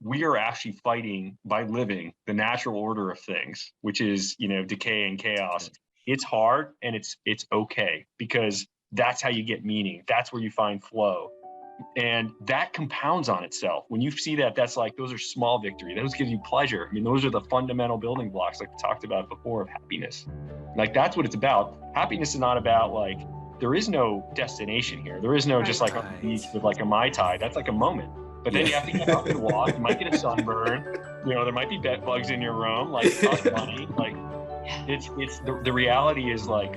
we are actually fighting by living the natural order of things, which is, decay and chaos. It's hard, and it's okay, because that's how you get meaning. That's where you find flow. And that compounds on itself. When you see that, that's like, those are small victories. Those give you pleasure. I mean, those are the fundamental building blocks, like we talked about before, of happiness. Like, that's what it's about. Happiness is not about, like, there is no destination here. There is no just like on the beach with like a Mai Tai. That's like a moment. But then you have to get out and walk. You might get a sunburn. There might be bed bugs in your room. Like, it costs money. Like, it's the reality is, like,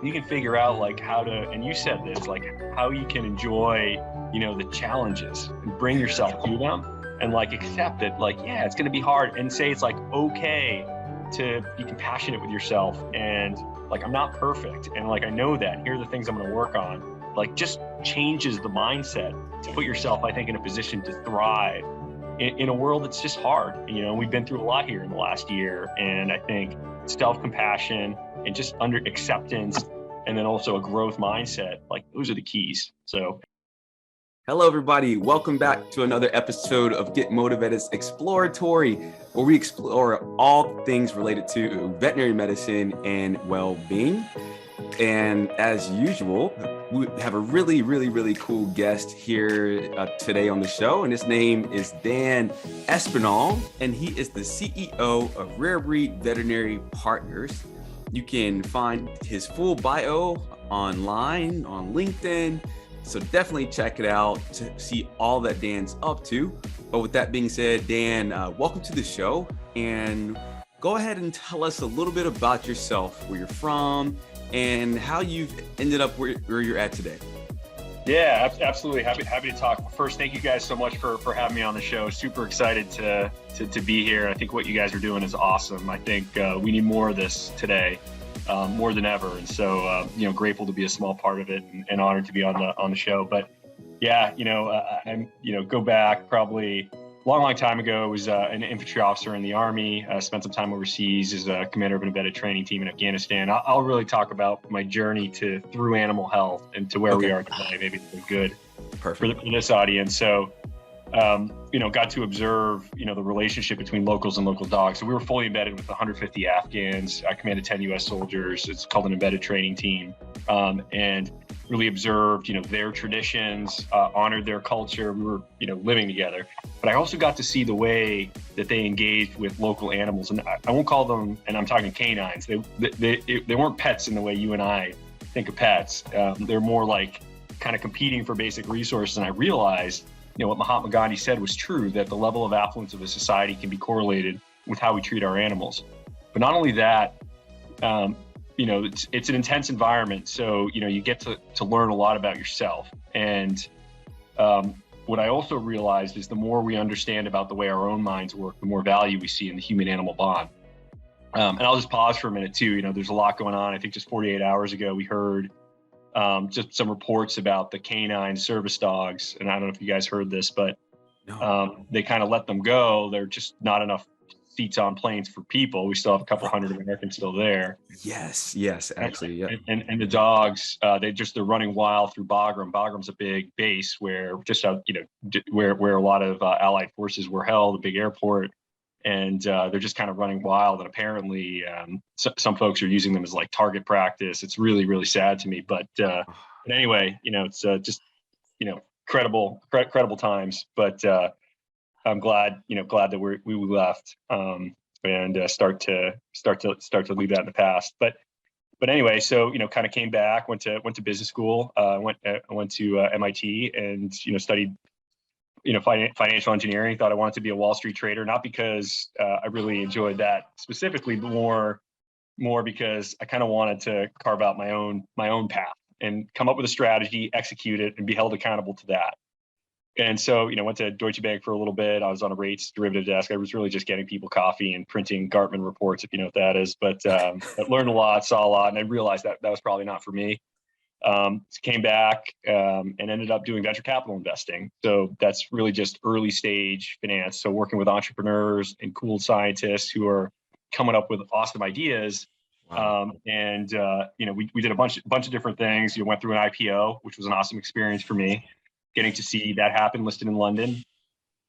you can figure out like how to, and you said this, like how you can enjoy, the challenges and bring yourself to them, and like accept that, like, yeah, it's going to be hard, and say it's like okay to be compassionate with yourself, and like, I'm not perfect, and like, I know that here are the things I'm going to work on. Like, just changes the mindset to put yourself, I think, in a position to thrive in a world that's just hard. We've been through a lot here in the last year, and I think self-compassion and just under acceptance, and then also a growth mindset, like, those are the keys. So hello everybody, welcome back to another episode of Get MotiVEted's Exploratory, where we explore all things related to veterinary medicine and well-being. And as usual, we have a really cool guest here today on the show, and his name is Dan Espinal, and he is the CEO of Rarebreed Veterinary Partners. You can find his full bio online on LinkedIn, so definitely check it out to see all that Dan's up to. But with that being said, Dan, welcome to the show, and go ahead and tell us a little bit about yourself, where you're from, and how you've ended up where you're at today. Yeah, absolutely. Happy to talk. First, thank you guys so much for having me on the show. Super excited to be here. I think what you guys are doing is awesome. I think we need more of this today, more than ever. And so, grateful to be a small part of it, and honored to be on the show. But yeah, I'm, go back probably long time ago. I was an infantry officer in the Army. Spent some time overseas as a commander of an embedded training team in Afghanistan. I'll really talk about my journey through animal health and to where we are today. Maybe it's good for this audience. So, got to observe, the relationship between locals and local dogs. So we were fully embedded with 150 Afghans. I commanded 10 U.S. soldiers. It's called an embedded training team, and really observed, their traditions, honored their culture. We were, living together. But I also got to see the way that they engaged with local animals. And I won't call them, and I'm talking canines. They weren't pets in the way you and I think of pets. They're more like kind of competing for basic resources. And I realized, what Mahatma Gandhi said was true, that the level of affluence of a society can be correlated with how we treat our animals. But not only that, it's an intense environment. So, you get to learn a lot about yourself. And what I also realized is the more we understand about the way our own minds work, the more value we see in the human-animal bond. And I'll just pause for a minute too. There's a lot going on. I think just 48 hours ago, we heard just some reports about the canine service dogs. And I don't know if you guys heard this, but they kind of let them go. They're just not enough seats on planes for people. We still have a couple hundred Americans still there. Yes, actually, yeah. And the dogs, they're running wild through Bagram. Bagram's a big base where where a lot of Allied forces were held, a big airport, and they're just kind of running wild. And apparently, some folks are using them as like target practice. It's really sad to me. But anyway, it's just credible times. But I'm glad that we left and start to leave that in the past. But anyway, so kind of came back, went to business school, went to MIT and studied financial engineering. Thought I wanted to be a Wall Street trader, not because I really enjoyed that specifically, but more because I kind of wanted to carve out my own path and come up with a strategy, execute it, and be held accountable to that. And so, went to Deutsche Bank for a little bit. I was on a rates derivative desk. I was really just getting people coffee and printing Gartman reports, if you know what that is. But I learned a lot, saw a lot, and I realized that was probably not for me. Came back and ended up doing venture capital investing. So that's really just early stage finance. So working with entrepreneurs and cool scientists who are coming up with awesome ideas. Wow. We did a bunch of different things. Went through an IPO, which was an awesome experience for me. Getting to see that happen, listed in London.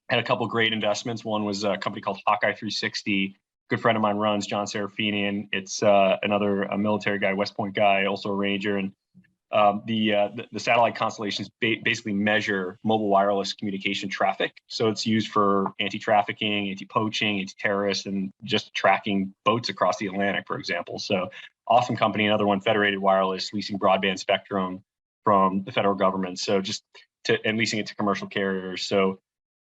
Had a couple of great investments. One was a company called Hawkeye 360. Good friend of mine runs, John Serafinian. It's another military guy, West Point guy, also a Ranger. And the satellite constellations basically measure mobile wireless communication traffic. So it's used for anti-trafficking, anti-poaching, anti-terrorist, and just tracking boats across the Atlantic, for example. So awesome company. Another one, Federated Wireless, leasing broadband spectrum from the federal government. So and leasing it to commercial carriers. So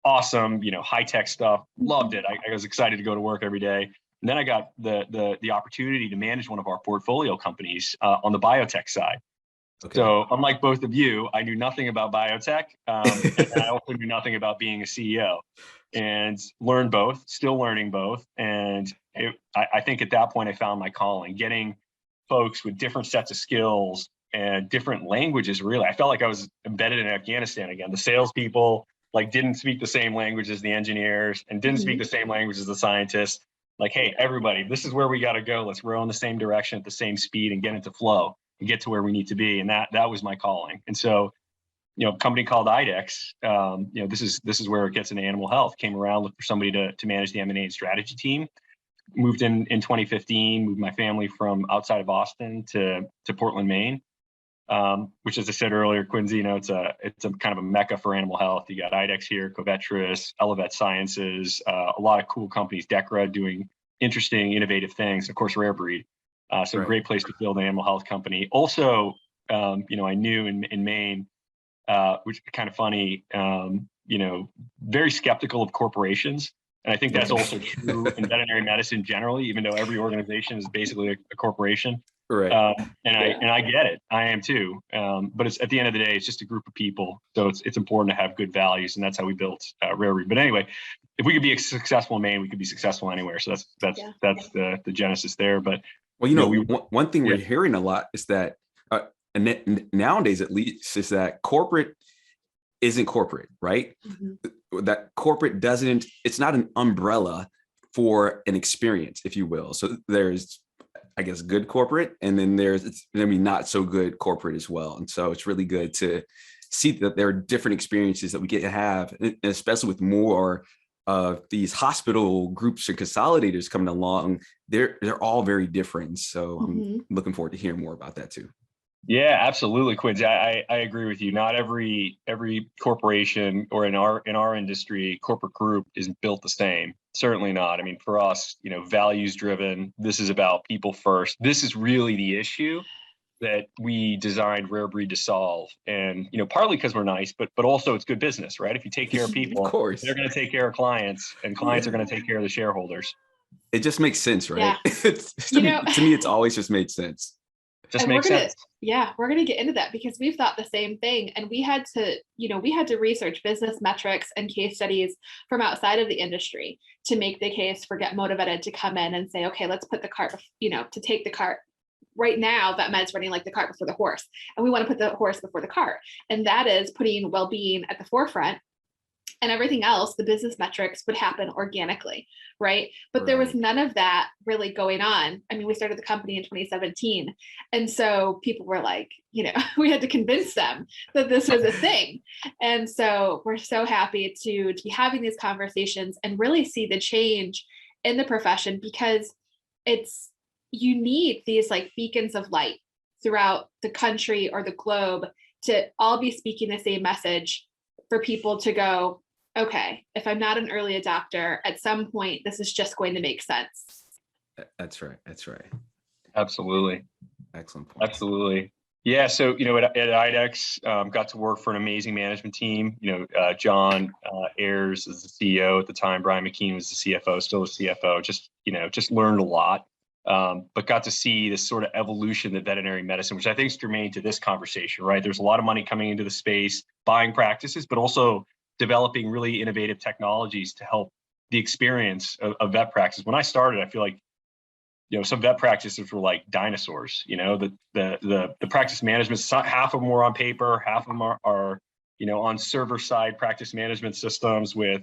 awesome, high-tech stuff. Loved it. I was excited to go to work every day. And then I got the opportunity to manage one of our portfolio companies on the biotech side. Okay. So unlike both of you, I knew nothing about biotech, and I also knew nothing about being a CEO, and learned both, still learning both. And I think at that point, I found my calling, getting folks with different sets of skills and different languages. Really, I felt like I was embedded in Afghanistan again. The salespeople didn't speak the same language as the engineers and didn't speak the same language as the scientists. Hey, everybody, this is where we got to go. Let's row in the same direction at the same speed and get into flow and get to where we need to be. And that was my calling. And so, a company called IDEX, this is where it gets into animal health, came around, looked for somebody to manage the M&A and strategy team. Moved in 2015, moved my family from outside of Austin to Portland, Maine. Which, as I said earlier, Quincy, it's a kind of a mecca for animal health. You got IDEX here, Covetrus, Elevet Sciences, a lot of cool companies, Decra doing interesting, innovative things. Of course, Rarebreed. So right. A great place to build an animal health company. Also, I knew in Maine, which is kind of funny, very skeptical of corporations. And I think that's also true in veterinary medicine generally, even though every organization is basically a corporation. Right. I get it. I am too. But it's at the end of the day, it's just a group of people. So it's important to have good values, and that's how we built Rarebreed. But anyway, if we could be successful in Maine, we could be successful anywhere. So that's the genesis there. But one thing we're hearing a lot is that, and nowadays at least, is that corporate isn't corporate, right? Mm-hmm. That corporate it's not an umbrella for an experience, if you will. So there's, I guess, good corporate, and then there's not so good corporate as well. And so it's really good to see that there are different experiences that we get to have, and especially with more of these hospital groups and consolidators coming along. They're all very different. So I'm looking forward to hearing more about that too. Yeah, absolutely, Quincy. I agree with you. Not every corporation, or in our industry, corporate group is built the same. Certainly not. I mean, for us, values driven. This is about people first. This is really the issue that we designed Rarebreed to solve. And partly because we're nice, but also it's good business, right? If you take care of people, of course, they're going to take care of clients, and clients are going to take care of the shareholders. It just makes sense, right? Yeah. To me, it's always just made sense. Just makes sense. We're going to get into that because we've thought the same thing. And we had to research business metrics and case studies from outside of the industry to make the case for Get MotiVETed to come in and say, okay, let's put the cart, to take the cart. Right now, VetMed's running like the cart before the horse. And we want to put the horse before the cart. And that is putting well-being at the forefront. And everything else, the business metrics, would happen organically, right? But there was none of that really going on. I mean, we started the company in 2017. And so people were like, we had to convince them that this was a thing. And so we're so happy to be having these conversations and really see the change in the profession, because you need these beacons of light throughout the country or the globe to all be speaking the same message, for people to go, okay, if I'm not an early adopter, at some point, this is just going to make sense. That's right. Absolutely. Excellent point. Absolutely. Yeah. So, at IDEX, got to work for an amazing management team. John Ayers is the CEO at the time. Brian McKean was the CFO, still a CFO. Just learned a lot. But got to see this sort of evolution of veterinary medicine, which I think is germane to this conversation, right? There's a lot of money coming into the space, buying practices, but also developing really innovative technologies to help the experience of vet practice. When I started, I feel like, some vet practices were like dinosaurs. The practice management, half of them were on paper, half of them are on server side practice management systems with,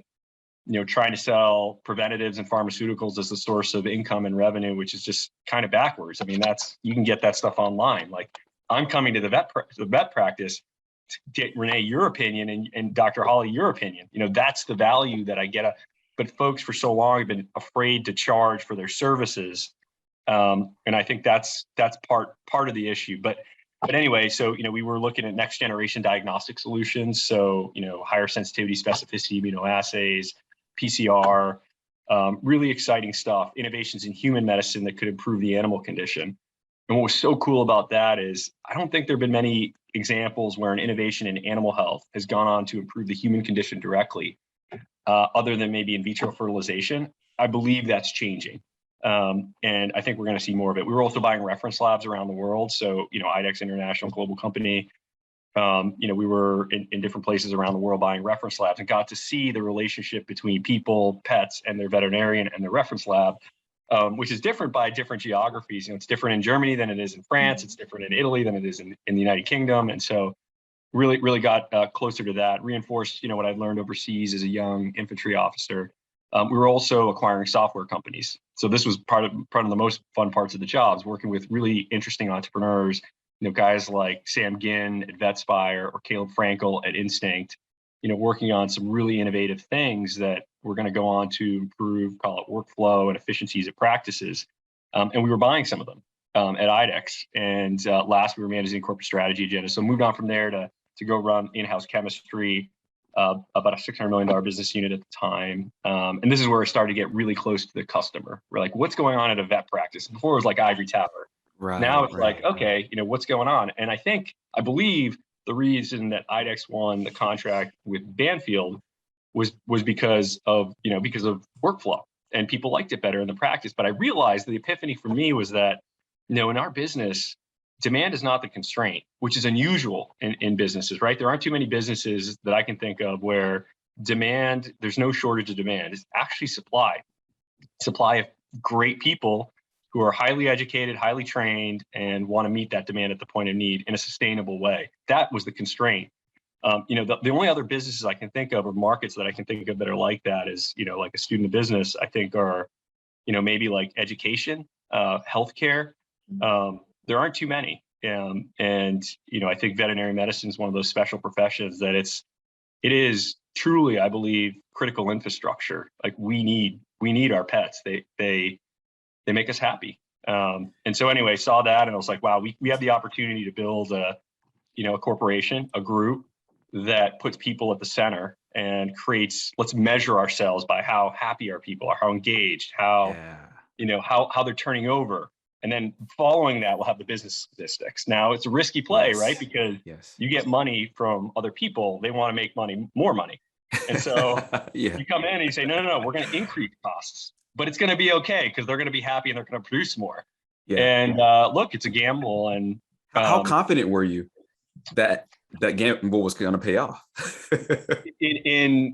trying to sell preventatives and pharmaceuticals as a source of income and revenue, which is just kind of backwards. I mean, you can get that stuff online. I'm coming to the vet practice Renee, your opinion, and Dr. Hawley, your opinion. That's the value that I get. But folks for so long have been afraid to charge for their services. And I think that's part of the issue. But anyway, so, we were looking at next generation diagnostic solutions. So, higher sensitivity, specificity, immunoassays, PCR, really exciting stuff, innovations in human medicine that could improve the animal condition. And what was so cool about that is I don't think there've been many examples where an innovation in animal health has gone on to improve the human condition directly, other than maybe in vitro fertilization. I believe that's changing. And I think we're going to see more of it. We were also buying reference labs around the world. So, IDEX International, global company, we were in different places around the world buying reference labs and got to see the relationship between people, pets, and their veterinarian and their reference lab, which is different by different geographies. It's different in Germany than it is in France. It's different in Italy than it is in the United Kingdom. And so really got closer to that, reinforced, what I've learned overseas as a young infantry officer. We were also acquiring software companies. So this was part of the most fun parts of the jobs, working with really interesting entrepreneurs, guys like Sam Ginn at VetSpire or Caleb Frankel at Instinct, working on some really innovative things that we're going to go on to improve, call it workflow and efficiencies of practices. And we were buying some of them at IDEX. And last, we were managing corporate strategy agenda. So moved on from there to go run in-house chemistry, about a $600 million business unit at the time. And this is where I started to get really close to the customer. We're like, what's going on at a vet practice? Before it was like ivory tower. Right. Now it's like, okay, what's going on? And I believe the reason that IDEX won the contract with Banfield was because of workflow, and people liked it better in the practice. But I realized the epiphany for me was that, in our business, demand is not the constraint, which is unusual in businesses, right? There aren't too many businesses that I can think of where there's no shortage of demand. It's actually supply of great people who are highly educated, highly trained, and want to meet that demand at the point of need in a sustainable way. That was the constraint. The only other businesses I can think of, or markets that I can think of that are like that is, like a student of business, I think are, maybe like education, healthcare. There aren't too many. And I think veterinary medicine is one of those special professions that it is truly, I believe, critical infrastructure. Like we need our pets. They make us happy. And so anyway, saw that and I was like, wow, we have the opportunity to build a corporation, a group that puts people at the center and let's measure ourselves by how happy our people are, how engaged, how they're turning over. And then following that, we'll have the business statistics. Now it's a risky play, right? Because you get money from other people. They want to make more money. And so you come in and you say, no, we're going to increase costs, but it's going to be okay because they're going to be happy and they're going to produce more. Look, it's a gamble. And how confident were you that gamble was going to pay off?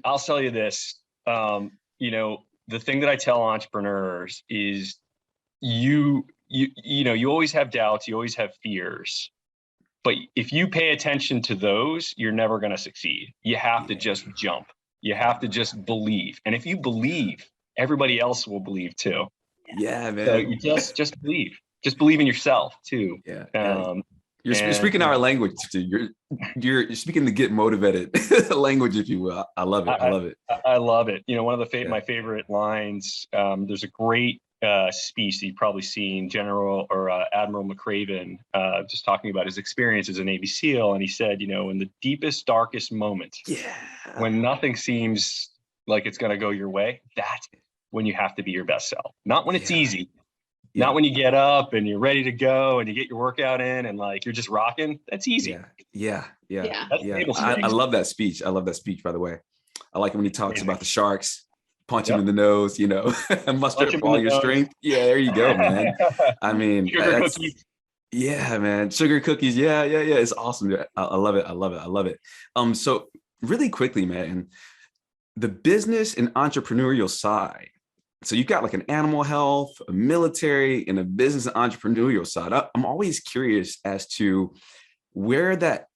I'll tell you this, the thing that I tell entrepreneurs is you always have doubts, you always have fears, but if you pay attention to those, you're never going to succeed. You have to just jump. You have to just believe. And if you believe, everybody else will believe too. Yeah, man. So you just believe. Just believe in yourself too. Yeah. You're speaking our language too. You're speaking the Get MotiVETed language, if you will. I love it. I love it. I love it. One of my favorite lines. There's a great speech that you've probably seen, Admiral McRaven, just talking about his experience as a Navy SEAL, and he said, in the deepest, darkest moment, when nothing seems like it's going to go your way, that's when you have to be your best self. Not when it's easy. Not when you get up and you're ready to go and you get your workout in and like you're just rocking. That's easy. Yeah. I love that speech. By the way. I like when he talks about the sharks, punch him in the nose, muster up all your strength. Yeah, there you go, man. I mean, sugar cookies. Yeah, man. Sugar cookies. Yeah. It's awesome. I love it. So really quickly, man, the business and entrepreneurial side. So you've got like an animal health, a military, and a business and entrepreneurial side. I'm always curious as to where that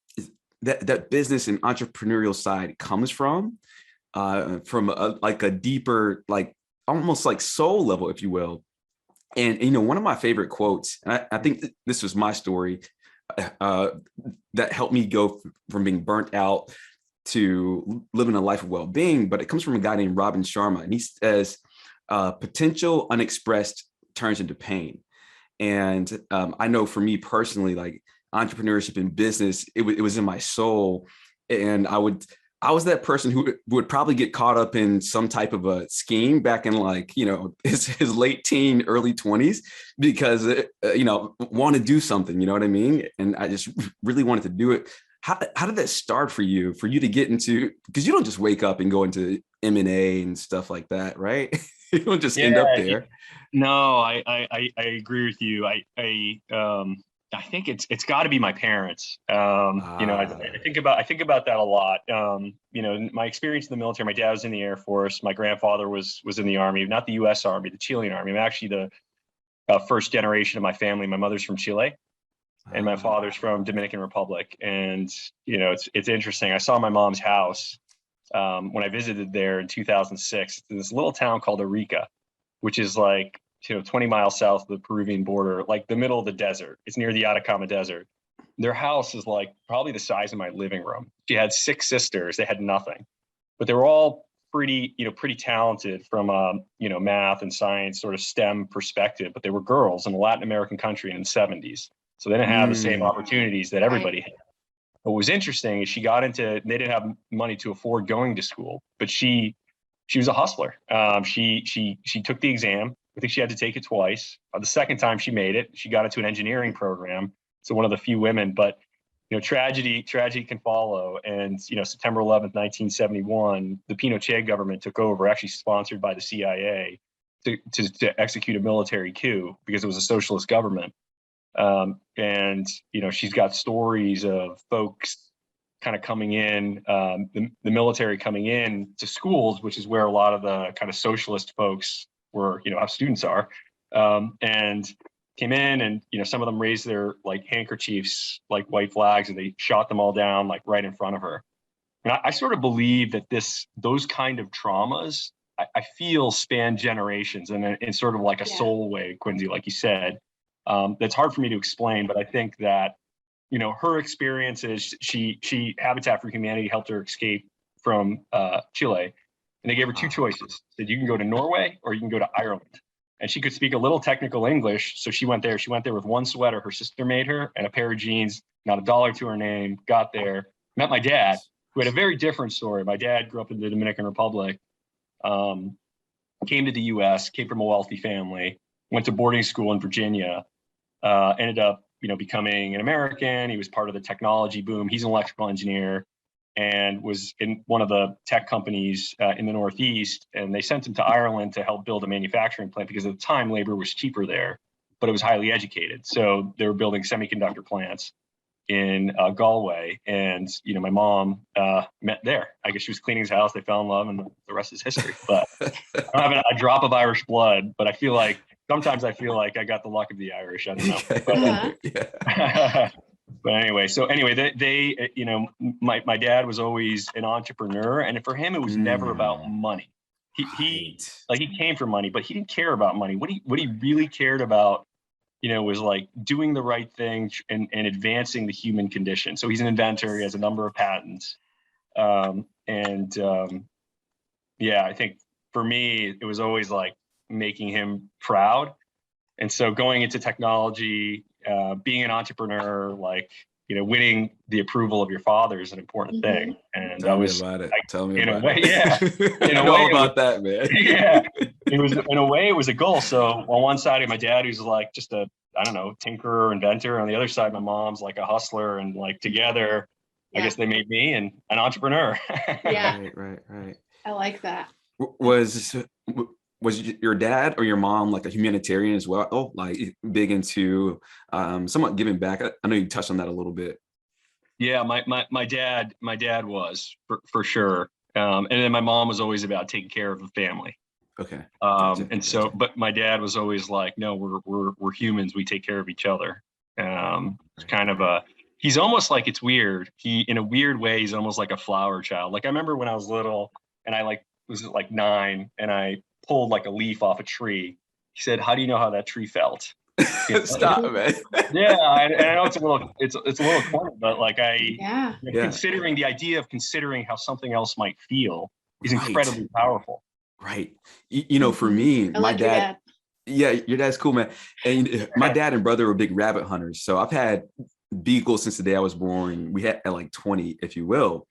business and entrepreneurial side comes from a deeper, like almost like soul level, if you will. And, one of my favorite quotes, and I think this was my story. that helped me go from being burnt out to living a life of well-being, but it comes from a guy named Robin Sharma, and he says, potential unexpressed turns into pain. And I know for me personally, like entrepreneurship and business, it was in my soul. And I was that person who would probably get caught up in some type of a scheme back in like, his late teen, early 20s, because, want to do something, you know what I mean? And I just really wanted to do it. How did that start for you to get into, because you don't just wake up and go into M&A and stuff like that, right? You don't just end up there. No, I agree with you. I think it's got to be my parents. I think about that a lot. My experience in the military, my dad was in the Air Force. My grandfather was in the Army, not the U.S. Army, the Chilean Army. I'm actually the first generation of my family. My mother's from Chile, and my father's from Dominican Republic. And it's interesting. I saw my mom's house when I visited there in 2006. It's in this little town called Arica, which is like 20 miles south of the Peruvian border, like the middle of the desert. It's near the Atacama Desert. Their house is like probably the size of my living room. She had 6 sisters. They had nothing, but they were all pretty talented from math and science, sort of STEM perspective. But they were girls in a Latin American country in the 70s, so they didn't have the same opportunities that everybody had. What was interesting is they didn't have money to afford going to school, but she was a hustler. She took the exam. I think she had to take it twice. The second time she made it, she got into an engineering program. So one of the few women, but tragedy can follow. And September 11th, 1971, the Pinochet government took over, actually sponsored by the CIA, to execute a military coup because it was a socialist government. She's got stories of folks kind of coming in, the military coming in to schools, which is where a lot of the kind of socialist folks were, how students are, and came in, and some of them raised their like handkerchiefs, like white flags, and they shot them all down like right in front of her. And I sort of believe that those kind of traumas, I feel, span generations, and in sort of like a soul way, Quincy, like you said. That's hard for me to explain, but I think that her experiences, she Habitat for Humanity helped her escape from Chile. And they gave her 2 choices. Said, you can go to Norway or you can go to Ireland. And she could speak a little technical English. So she went there. She went there with one sweater her sister made her and a pair of jeans, not a dollar to her name, got there, met my dad, who had a very different story. My dad grew up in the Dominican Republic, came to the US, came from a wealthy family, went to boarding school in Virginia, ended up, becoming an American. He was part of the technology boom. He's an electrical engineer, and was in one of the tech companies in the Northeast. And they sent him to Ireland to help build a manufacturing plant because at the time labor was cheaper there, but it was highly educated. So they were building semiconductor plants in Galway. And, my mom met there. I guess she was cleaning his house. They fell in love, and the rest is history. But I don't have a drop of Irish blood, but sometimes I feel like I got the luck of the Irish. I don't know. But, but anyway, they my dad was always an entrepreneur, and for him, it was never about money. He came from money, but he didn't care about money. What he really cared about, was like doing the right thing and advancing the human condition. So he's an inventor. He has a number of patents. I think for me, it was always like making him proud. And so going into technology, being an entrepreneur, winning the approval of your father is an important thing. And Tell me about it. In a way, that, man. Yeah, it was, in a way, it was a goal. So on one side, my dad, who's like just a, tinkerer, inventor. On the other side, my mom's like a hustler, and like together, I guess they made me an entrepreneur. Yeah. Right. I like that. Was your dad or your mom like a humanitarian as well? Oh, like big into somewhat giving back? I know you touched on that a little bit. Yeah, my dad was for sure. And then my mom was always about taking care of the family. Okay. So, but my dad was always like, no, we're humans. We take care of each other. It's kind of he's almost like, it's weird. In a weird way, he's almost like a flower child. Like I remember when I was little and I was 9 and I pulled like a leaf off a tree. He said, how do you know how that tree felt? Stop, man. And I know it's a little corny, but like Yeah. considering the idea of considering how something else might feel is Right. incredibly powerful. Right. You know, for me, I my like your dad. Yeah, your dad's cool, man. And my dad and brother were big rabbit hunters. So I've had beagles since the day I was born. We had like 20, if you will.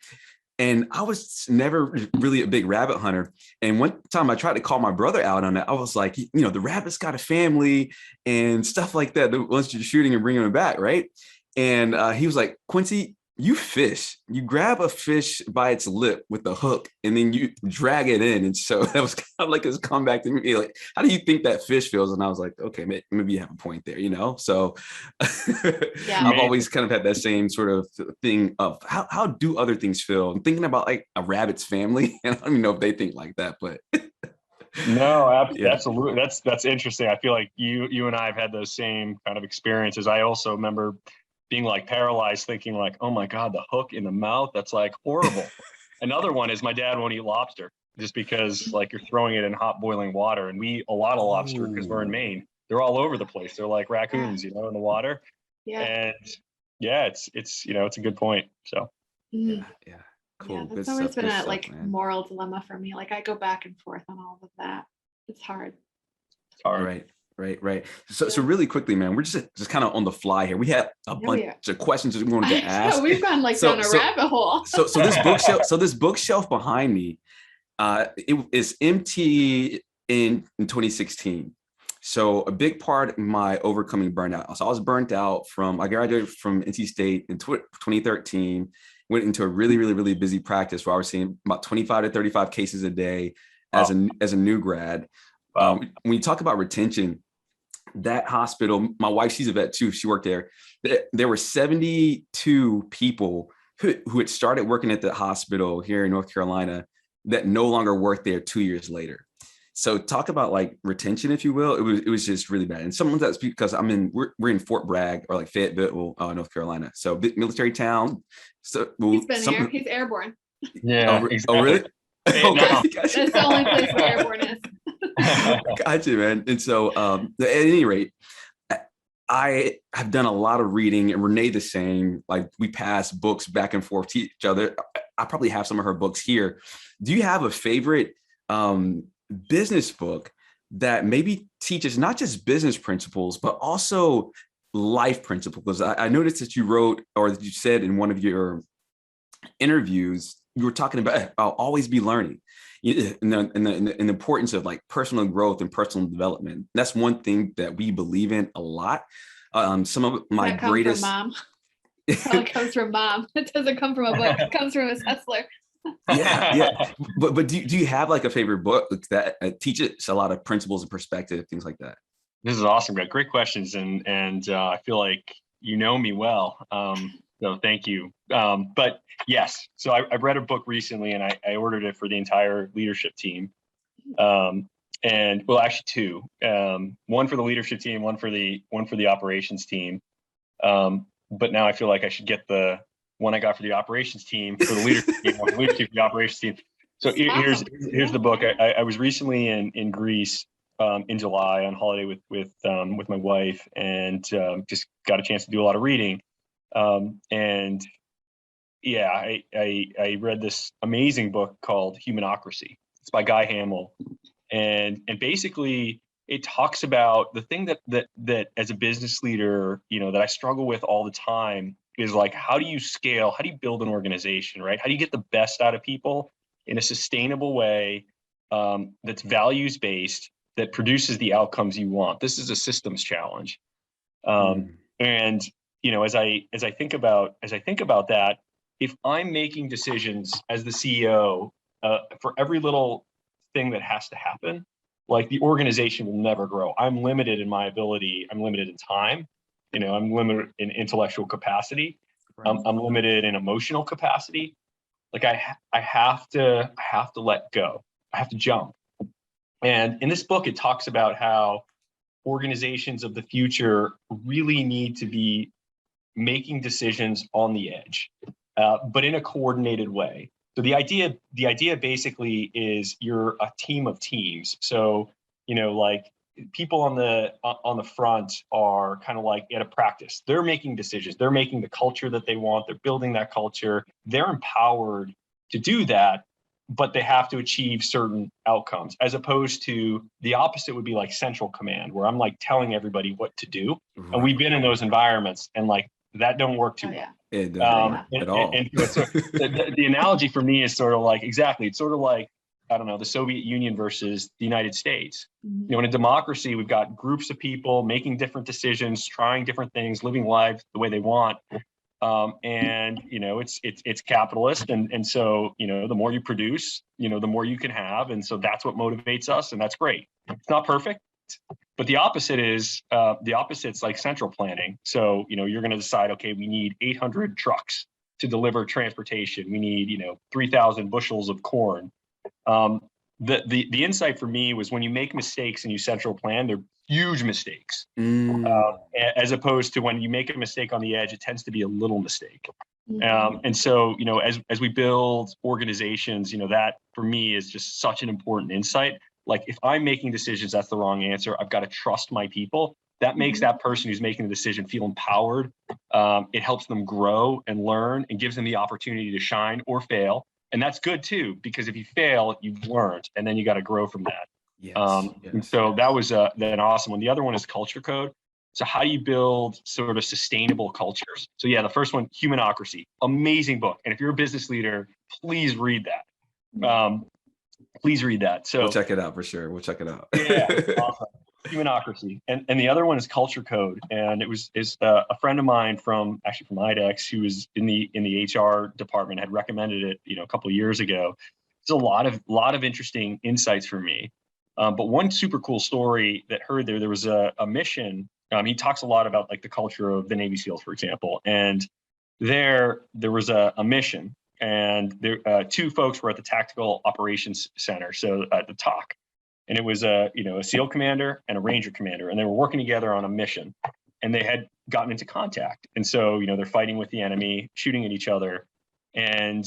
And I was never really a big rabbit hunter. And one time I tried to call my brother out on it. I was like, you know, the rabbit's got a family and stuff like that. Once you're shooting and bringing them back, right? And he was like, Quincy, you fish. You grab a fish by its lip with the hook and then you drag it in. And so that was kind of like his comeback to me. Like, how do you think that fish feels? And I was like, okay, maybe you have a point there, you know? So I've always kind of had that same sort of thing of how do other things feel? I'm thinking about like a rabbit's family. And I don't even know if they think like that, but. No, absolutely. That's interesting. I feel like you and I have had those same kind of experiences. I also remember being like paralyzed, thinking like, oh my God, the hook in the mouth, that's like horrible. Another one is my dad won't eat lobster just because like you're throwing it in hot boiling water, and we eat a lot of lobster because we're in Maine. They're all over the place. They're like raccoons, you know, in the water. Yeah. And it's you know, it's a good point. So yeah, cool. Yeah, that's always been a moral dilemma for me. Like I go back and forth on all of that. It's hard. It's hard. Right. So really quickly, man, we're just kind of on the fly here. We had a bunch of questions we wanted to ask. We've gone like down a rabbit hole. So this bookshelf behind me, it is empty in 2016. So a big part of my overcoming burnout. So I was burnt out I graduated from NC State in 2013, went into a really, really, really busy practice where I was seeing about 25 to 35 cases a day as a new grad. Wow. When you talk about retention, that hospital, my wife, she's a vet too. She worked there. There were 72 people who had started working at the hospital here in North Carolina that no longer work there 2 years later. So talk about like retention, if you will. It was just really bad. And some of that's because we're in Fort Bragg or like Fayetteville, North Carolina. So big military town. So he's been here. He's airborne. Yeah. Oh, really? Okay. That's the only place where airborne is. Gotcha, man. And so at any rate, I have done a lot of reading, and Renee the same. Like we pass books back and forth to each other. I probably have some of her books here. Do you have a favorite business book that maybe teaches not just business principles, but also life principles? I noticed that you wrote, or that you said in one of your interviews, you were talking about I'll always be learning, and the importance of like personal growth and personal development. That's one thing that we believe in a lot. Some of my greatest. From mom. It comes from mom. It doesn't come from a book. It comes from a hustler. Yeah. But do you have like a favorite book that teaches a lot of principles and perspective, things like that? This is awesome, Greg. Great questions, and I feel like you know me well. So thank you. But yes, so I read a book recently, and I ordered it for the entire leadership team. And well, actually two. One for the leadership team, one for the operations team. But now I feel like I should get the one I got for the operations team for the leadership team, one for the leadership for the operations team. So here's the book. I was recently in Greece in July on holiday with my wife, and just got a chance to do a lot of reading. And yeah, I read this amazing book called Humanocracy. It's by Guy Hamel, and basically it talks about the thing that as a business leader, you know, that I struggle with all the time is like, how do you scale? How do you build an organization, right? How do you get the best out of people in a sustainable way that's values based, that produces the outcomes you want? This is a systems challenge, and you know, as I think about that, if I'm making decisions as the CEO for every little thing that has to happen, like the organization will never grow. I'm limited in my ability. I'm limited in time. You know, I'm limited in intellectual capacity. Right. I'm limited in emotional capacity. Like I have to let go. I have to jump. And in this book, it talks about how organizations of the future really need to be making decisions on the edge, but in a coordinated way. So the idea basically is you're a team of teams. So, you know, like people on the front are kind of like at a practice. They're making decisions. They're making the culture that they want. They're building that culture. They're empowered to do that, but they have to achieve certain outcomes, as opposed to the opposite would be like central command, where I'm like telling everybody what to do. Right. And we've been in those environments, and like that don't work too well. It doesn't at all. So the analogy for me is sort of like, exactly, it's sort of like, I don't know, the Soviet Union versus the United States. You know, in a democracy, we've got groups of people making different decisions, trying different things, living lives the way they want. And, you know, it's capitalist. And so, you know, the more you produce, you know, the more you can have. And so that's what motivates us. And that's great. It's not perfect, but the opposite's like central planning. So, you know, you're going to decide, okay, we need 800 trucks to deliver transportation. We need, you know, 3,000 bushels of corn. The insight for me was when you make mistakes and you central plan, they're huge mistakes, as opposed to when you make a mistake on the edge, it tends to be a little mistake. And so, you know, as we build organizations, you know, that for me is just such an important insight. Like if I'm making decisions, that's the wrong answer. I've got to trust my people. That makes that person who's making the decision feel empowered. It helps them grow and learn and gives them the opportunity to shine or fail. And that's good too, because if you fail, you've learned, and then you got to grow from that. And so that was an awesome one. The other one is culture code. So how do you build sort of sustainable cultures? So yeah, the first one, Humanocracy, amazing book. And if you're a business leader, please read that. Please read that. So we'll check it out for sure. We'll check it out. Yeah, awesome. Humanocracy. And the other one is Culture Code. And it's a friend of mine from IDEX, who was in the HR department, had recommended it, you know, a couple of years ago. It's a lot of interesting insights for me. But one super cool story that heard there was a mission. He talks a lot about like the culture of the Navy SEALs, for example. And there was a mission, and there two folks were at the Tactical Operations Center, so at the TOC. And it was a SEAL commander and a Ranger commander, and they were working together on a mission, and they had gotten into contact. And so, you know, they're fighting with the enemy, shooting at each other. And,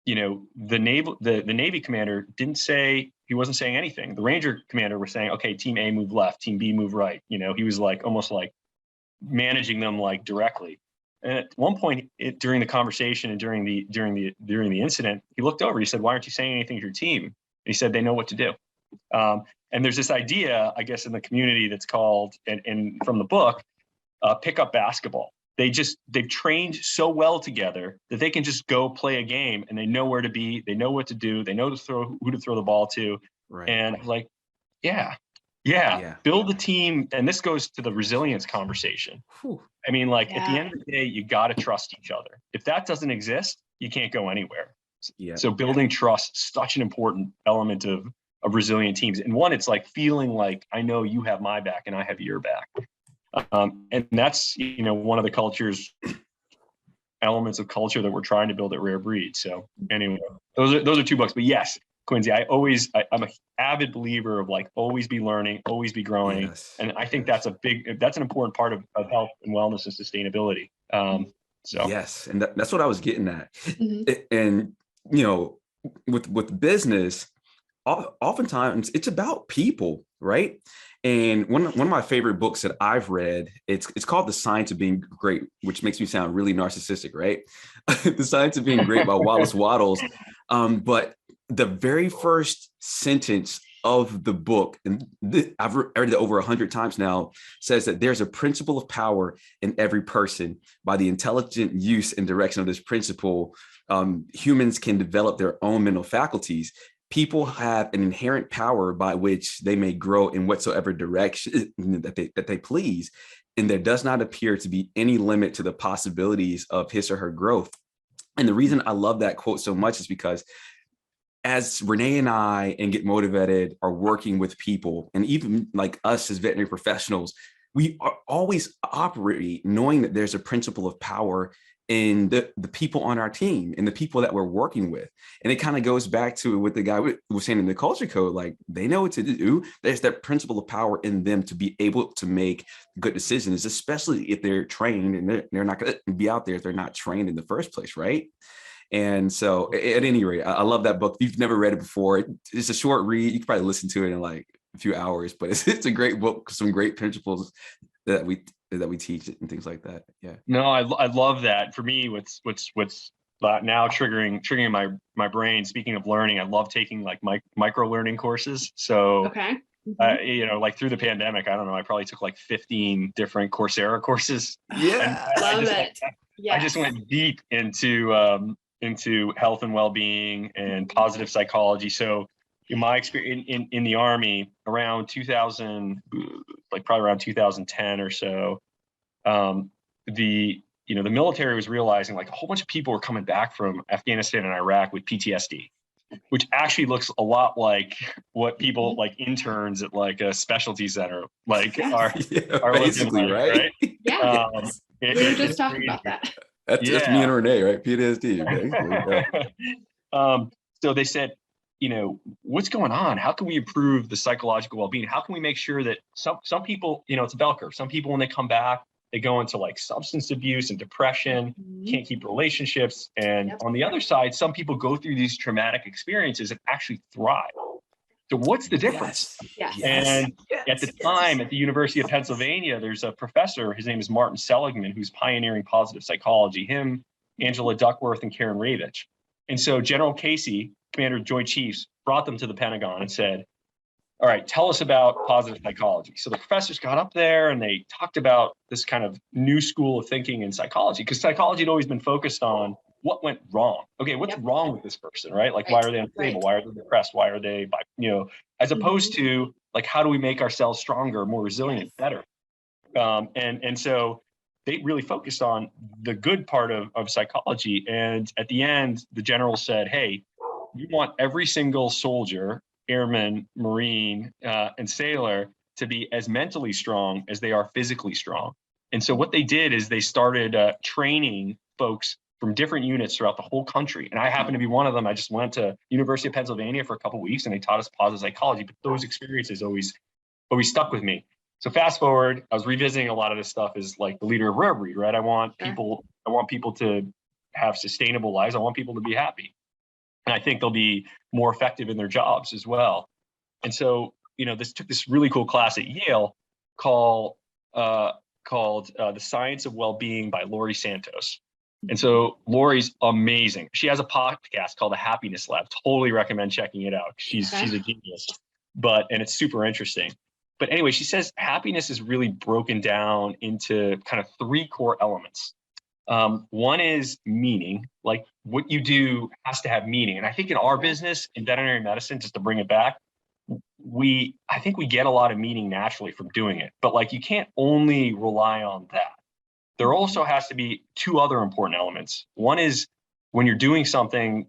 you know, the Navy commander he wasn't saying anything. The Ranger commander was saying, okay, team A move left, team B move right. You know, he was like, almost like managing them like directly. And at one point during the conversation and during the incident, he looked over, he said, why aren't you saying anything to your team? And he said, they know what to do. And there's this idea, I guess, in the community that's called, and from the book, pick up basketball. They've trained so well together that they can just go play a game, and they know where to be, they know what to do, they know who to throw the ball to. Right. And like, yeah, build the team. And this goes to the resilience conversation. Whew. I mean, like at the end of the day, you got to trust each other. If that doesn't exist, you can't go anywhere. So building trust, such an important element of resilient teams. And one, it's like feeling like I know you have my back and I have your back. And that's, you know, one of the elements of culture that we're trying to build at Rarebreed. So anyway, those are two books. But yes, Quincy, I'm an avid believer of like always be learning, always be growing. Yes. And I think that's an important part of health and wellness and sustainability. Yes, and that's what I was getting at. And you know, with business, oftentimes it's about people, right? And one of my favorite books that I've read, it's called The Science of Being Great, which makes me sound really narcissistic, right? The Science of Being Great by Wallace Wattles. But the very first sentence of the book, and I've read it over 100 times now, says that there's a principle of power in every person. By the intelligent use and direction of this principle, humans can develop their own mental faculties. People have an inherent power by which they may grow in whatsoever direction that they please. And there does not appear to be any limit to the possibilities of his or her growth. And the reason I love that quote so much is because as Renee and I and Get MotiVETed are working with people, and even like us as veterinary professionals, we are always operate knowing that there's a principle of power in the people on our team and the people that we're working with. And it kind of goes back to what the guy was saying in the culture code, like they know what to do. There's that principle of power in them to be able to make good decisions, especially if they're trained, and they're not going to be out there if they're not trained in the first place, right? And so at any rate, I love that book. If you've never read it before, it's a short read. You can probably listen to it in like few hours, but it's a great book, some great principles that we teach and things like that. Yeah. No, I love that. For me, what's now triggering my brain. Speaking of learning, I love taking like micro learning courses. So, Okay. Mm-hmm. Like through the pandemic, I don't know, I probably took like 15 different Coursera courses. Yeah. Love it. I just went deep into health and well-being and positive psychology. So in my experience in the Army around 2000, like probably around 2010 or so, the military was realizing like a whole bunch of people were coming back from Afghanistan and Iraq with PTSD, which actually looks a lot like what people like interns at like a specialty center like are basically like, right? Yeah. We were just talking about that. That's me and Renee, right? PTSD. Okay? So they said, what's going on? How can we improve the psychological well-being? How can we make sure that some people, it's a bell curve. Some people, when they come back, they go into like substance abuse and depression, can't keep relationships. And on the other side, some people go through these traumatic experiences and actually thrive. So what's the difference? Yes. And at the time at the University of Pennsylvania, there's a professor, his name is Martin Seligman, who's pioneering positive psychology, him, Angela Duckworth, and Karen Ravitch. And so General Casey, Commander of Joint Chiefs, brought them to the Pentagon and said, all right, tell us about positive psychology. So the professors got up there and they talked about this kind of new school of thinking in psychology, because psychology had always been focused on what went wrong. Okay, what's wrong with this person, right? Like, why are they unstable? Why are they depressed? Why are they, as opposed to like, how do we make ourselves stronger, more resilient, better? And so they really focused on the good part of psychology. And at the end, the general said, hey, you want every single soldier, airman, Marine, and sailor to be as mentally strong as they are physically strong. And so what they did is they started training folks from different units throughout the whole country. And I happen to be one of them. I just went to University of Pennsylvania for a couple of weeks and they taught us positive psychology, but those experiences always stuck with me. So fast forward, I was revisiting a lot of this stuff as like the leader of Rarebreed, right? I want people to have sustainable lives. I want people to be happy. And I think they'll be more effective in their jobs as well. And so, took this really cool class at Yale called The Science of Wellbeing by Laurie Santos. And so Laurie's amazing. She has a podcast called The Happiness Lab. Totally recommend checking it out. She's a genius, and it's super interesting. But anyway, she says happiness is really broken down into kind of three core elements. One is meaning, like what you do has to have meaning. And I think in our business, in veterinary medicine, just to bring it back, I think we get a lot of meaning naturally from doing it, but like you can't only rely on that. There also has to be two other important elements. One is when you're doing something,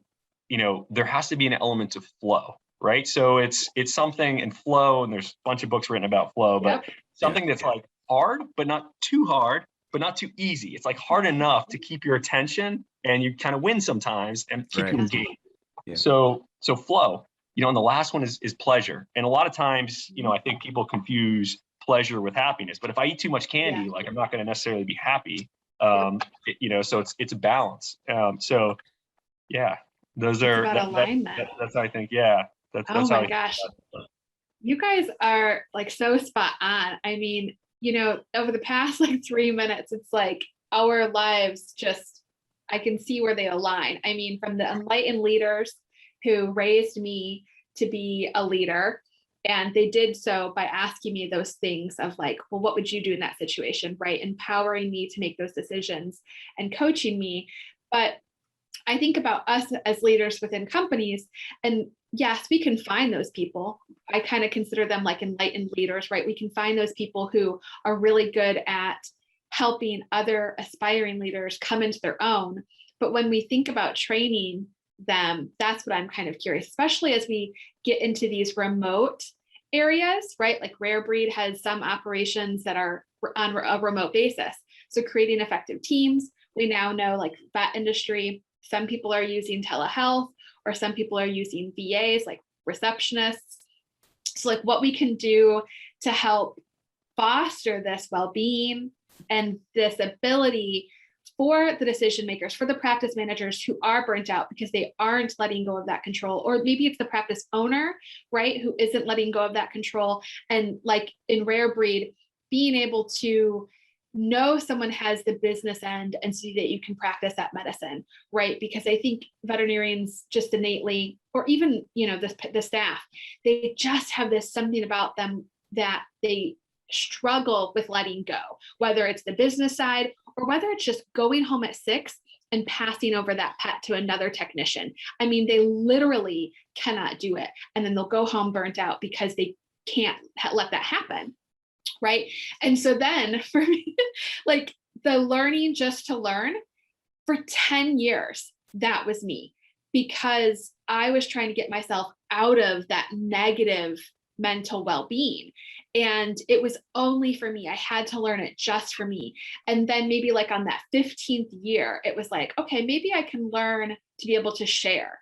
there has to be an element of flow, right? So it's something in flow, and there's a bunch of books written about flow, but something that's like hard, but not too hard, but not too easy. It's like hard enough to keep your attention and you kind of win sometimes and keep you engaged. Yeah. So flow, and the last one is pleasure. And a lot of times, I think people confuse pleasure with happiness, but if I eat too much candy, like I'm not going to necessarily be happy. So it's a balance. Those are, that's I think, that's oh how my gosh. You guys are like so spot on. I mean, over the past like 3 minutes, it's like our lives I can see where they align. I mean, from the enlightened leaders who raised me to be a leader, and they did so by asking me those things of like, well, what would you do in that situation, right? Empowering me to make those decisions and coaching me. But I think about us as leaders within companies, and yes, we can find those people. I kind of consider them like enlightened leaders, right? We can find those people who are really good at helping other aspiring leaders come into their own. But when we think about training them, that's what I'm kind of curious, especially as we get into these remote areas, right? Like Rarebreed has some operations that are on a remote basis. So creating effective teams, we now know like vet industry, some people are using telehealth, or some people are using VAs like receptionists. So like what we can do to help foster this well-being and this ability for the decision makers, for the practice managers who are burnt out because they aren't letting go of that control, or maybe it's the practice owner, right, who isn't letting go of that control. And like in Rarebreed, being able to know someone has the business end and so that you can practice that medicine, right? Because I think veterinarians just innately, or even, the staff, they just have this something about them that they struggle with letting go, whether it's the business side or whether it's just going home at 6 and passing over that pet to another technician. I mean, they literally cannot do it. And then they'll go home burnt out because they can't let that happen. Right. And so then for me, like the learning just to learn for 10 years, that was me, because I was trying to get myself out of that negative mental well-being. And it was only for me. I had to learn it just for me. And then maybe like on that 15th year, it was like, okay, maybe I can learn to be able to share.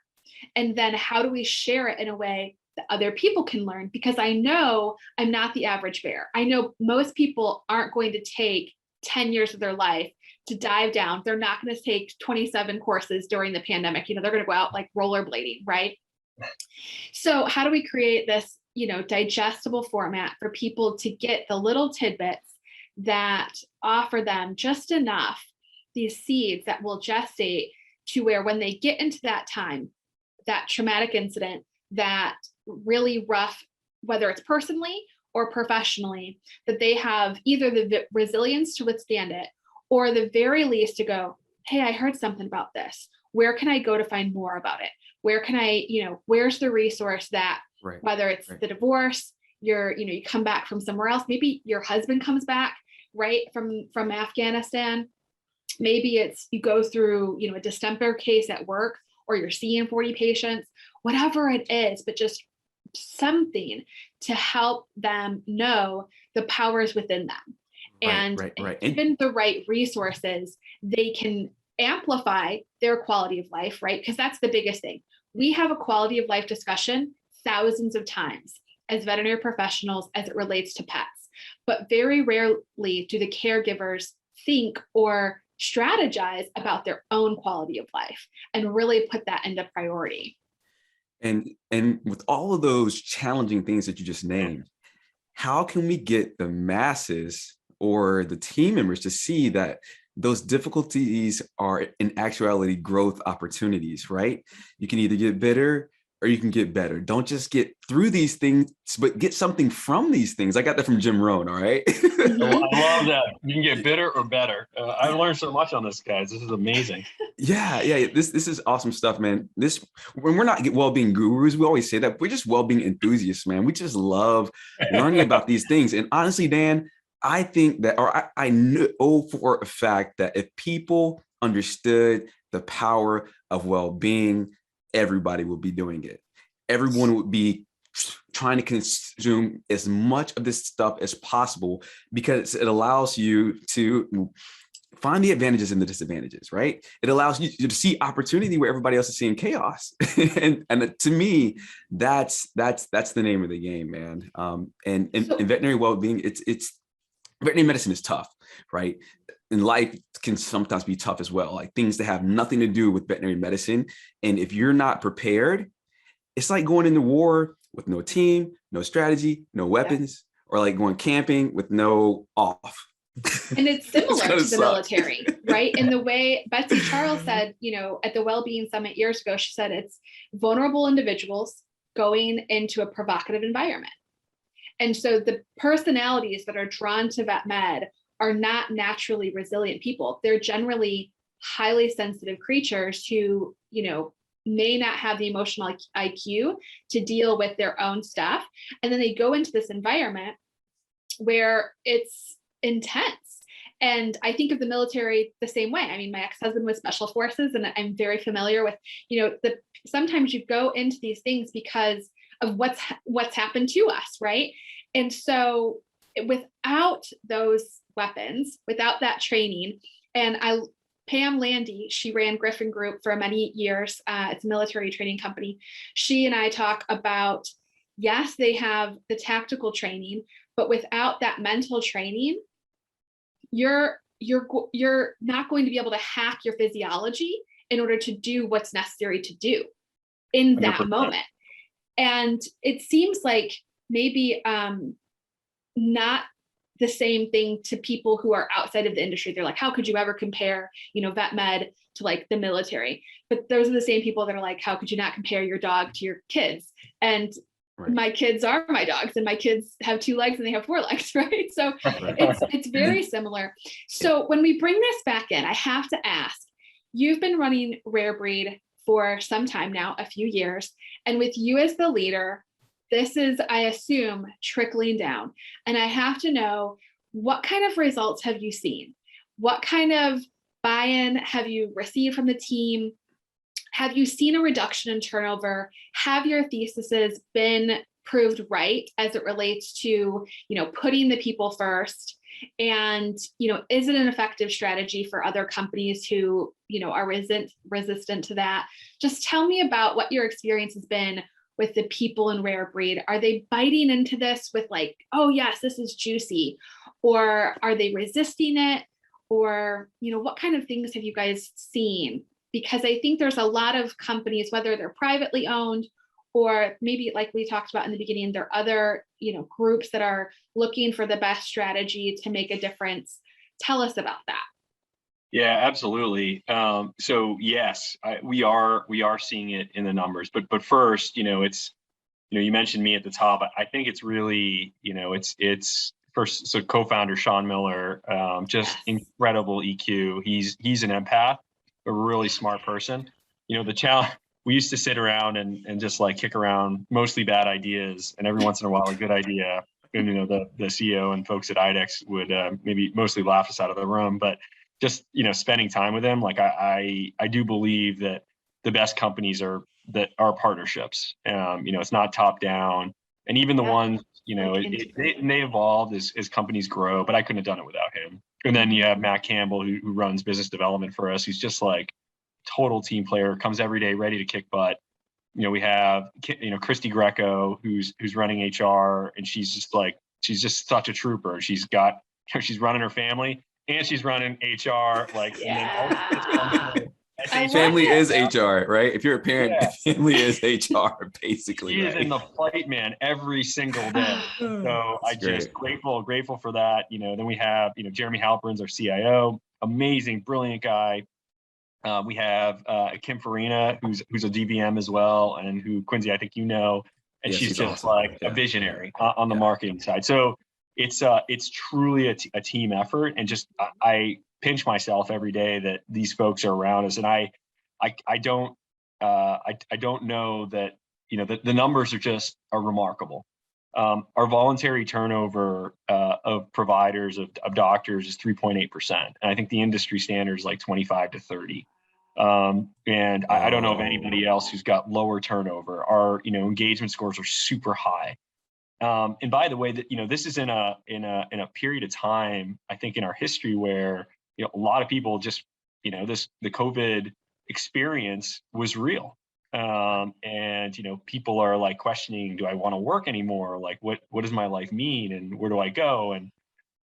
And then how do we share it in a way that other people can learn? Because I know I'm not the average bear. I know most people aren't going to take 10 years of their life to dive down. They're not going to take 27 courses during the pandemic. They're going to go out like rollerblading, right? So how do we create this, digestible format for people to get the little tidbits that offer them just enough, these seeds that will gestate to where when they get into that time, that traumatic incident, that really rough, whether it's personally or professionally, that they have either the resilience to withstand it, or the very least to go, hey, I heard something about this. Where can I go to find more about it? Where can I, where's the resource that, right, whether it's right, the divorce, you come back from somewhere else, maybe your husband comes back, right, from Afghanistan. Maybe it's you go through, a distemper case at work, or you're seeing 40 patients, whatever it is, but just something to help them know the powers within them. And given the right resources, they can amplify their quality of life, right? Because that's the biggest thing. We have a quality of life discussion thousands of times as veterinary professionals as it relates to pets, but very rarely do the caregivers think or strategize about their own quality of life and really put that into priority. And with all of those challenging things that you just named, how can we get the masses or the team members to see that those difficulties are in actuality growth opportunities, right? You can either get bitter or you can get better. Don't just get through these things, but get something from these things. I got that from Jim Rohn, all right? I love that. You can get bitter or better. I learned so much on this, guys. This is amazing. Yeah. This is awesome stuff, man. When we're not well-being gurus, we always say that we're just well-being enthusiasts, man. We just love learning about these things. And honestly, Dan, I think that, or I know for a fact that if people understood the power of well-being, everybody would be doing it. Everyone would be trying to consume as much of this stuff as possible because it allows you to find the advantages and the disadvantages, right? It allows you to see opportunity where everybody else is seeing chaos. and to me, that's the name of the game, man. And veterinary well-being, it's veterinary medicine is tough, right? And life can sometimes be tough as well, like things that have nothing to do with veterinary medicine. And if you're not prepared, it's like going into war with no team, no strategy, no weapons, or like going camping with no off. And it's similar to the military, right? In the way Betsy Charles said, at the Wellbeing Summit years ago, she said it's vulnerable individuals going into a provocative environment. And so the personalities that are drawn to vet med are not naturally resilient people. They're generally highly sensitive creatures who, may not have the emotional IQ to deal with their own stuff. And then they go into this environment where it's intense. And I think of the military the same way. I mean, my ex-husband was special forces, and I'm very familiar with, sometimes you go into these things because of what's happened to us, right? And so without those weapons, without that training, and Pam Landy, she ran Griffin Group for many years. It's a military training company. She and I talk about, yes, they have the tactical training, but without that mental training, you're you're not going to be able to hack your physiology in order to do what's necessary to do in that 100%. moment. And it seems like maybe not the same thing to people who are outside of the industry. They're like, how could you ever compare, vet med to like the military? But those are the same people that are like, how could you not compare your dog to your kids? And right. My kids are my dogs, and my kids have 2 legs and they have 4 legs, right? So it's very similar. So when we bring this back in, I have to ask, you've been running Rarebreed for some time now, a few years, and with you as the leader, this is, I assume, trickling down. And I have to know, what kind of results have you seen? What kind of buy-in have you received from the team? Have you seen a reduction in turnover? Have your theses been proved right as it relates to, putting the people first? And, is it an effective strategy for other companies who, are resistant to that? Just tell me about what your experience has been with the people in Rarebreed. Are they biting into this with like, oh yes, this is juicy? Or are they resisting it? Or, what kind of things have you guys seen? Because I think there's a lot of companies, whether they're privately owned or maybe like we talked about in the beginning, there are other, groups that are looking for the best strategy to make a difference. Tell us about that. Yeah, absolutely. So yes, we are seeing it in the numbers, but first, it's, you mentioned me at the top. I think it's really, it's first. So co-founder Sean Miller, just incredible EQ. He's an empath, a really smart person. The challenge, we used to sit around and just like kick around mostly bad ideas, and every once in a while a good idea. And the CEO and folks at IDEX would maybe mostly laugh us out of the room, but just spending time with them, like I do believe that the best companies are partnerships. It's not top down, and even the ones they evolved as companies grow. But I couldn't have done it without him. And then you have Matt Campbell, who runs business development for us. He's just like total team player, comes every day ready to kick butt. We have Christy Greco, who's running HR, and she's just such a trooper. She's running her family and she's running HR. Family is HR, right? If you're a parent, family is HR, basically. She is in the fight, man, every single day. So I just grateful for that. Then we have Jeremy Halperin's our CIO, amazing, brilliant guy. We have Kim Farina, who's a DVM as well, and who Quincy, I think and she's just awesome. Like a visionary on the marketing side. So it's truly a team effort, and just I pinch myself every day that these folks are around us, and I don't know that the numbers are remarkable. Our voluntary turnover of providers of doctors is 3.8%, and I think the industry standard is like 25 to 30. And I don't know of anybody else who's got lower turnover. Our engagement scores are super high. And by the way, that this is in a period of time, I think, in our history where a lot of people just the COVID experience was real, and people are like questioning, do I want to work anymore? Like, what does my life mean, and where do I go? And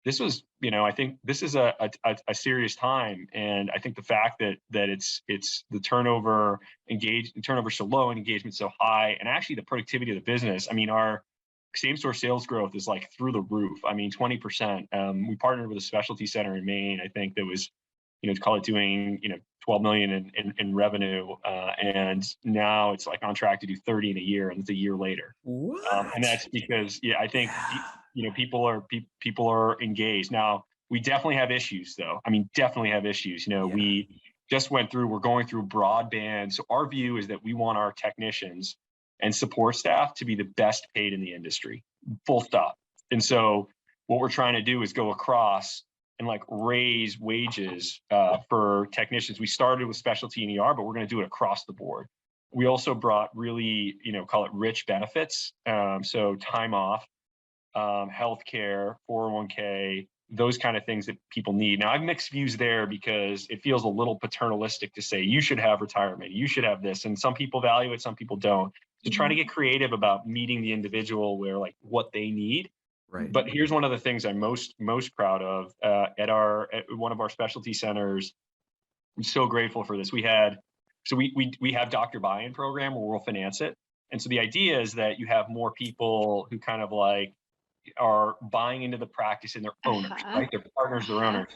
this was, I think this is a serious time, and I think the fact that it's the turnover so low and engagement so high, and actually the productivity of the business. I mean, our same-store sales growth is like through the roof. I mean, 20%. We partnered with a specialty center in Maine, I think, that was, call it doing, 12 million in revenue. And now it's like on track to do 30 in a year, and it's a year later. And that's because, I think, people are engaged. Now, we definitely have issues, though. I mean, definitely have issues. We just we're going through broadband. So our view is that we want our technicians and support staff to be the best paid in the industry, full stop. And so what we're trying to do is go across and like raise wages for technicians. We started with specialty and ER, but we're going to do it across the board. We also brought really, call it rich benefits. So time off, healthcare, 401k, those kind of things that people need. Now, I have mixed views there because it feels a little paternalistic to say you should have retirement, you should have this, and some people value it, some people don't. So trying to get creative about meeting the individual where like what they need. Right. But here's one of the things I'm most proud of at one of our specialty centers. I'm so grateful for this. We have doctor buy-in program where we'll finance it. And so the idea is that you have more people who kind of like are buying into the practice and they're owners, right? They're partners, they're owners.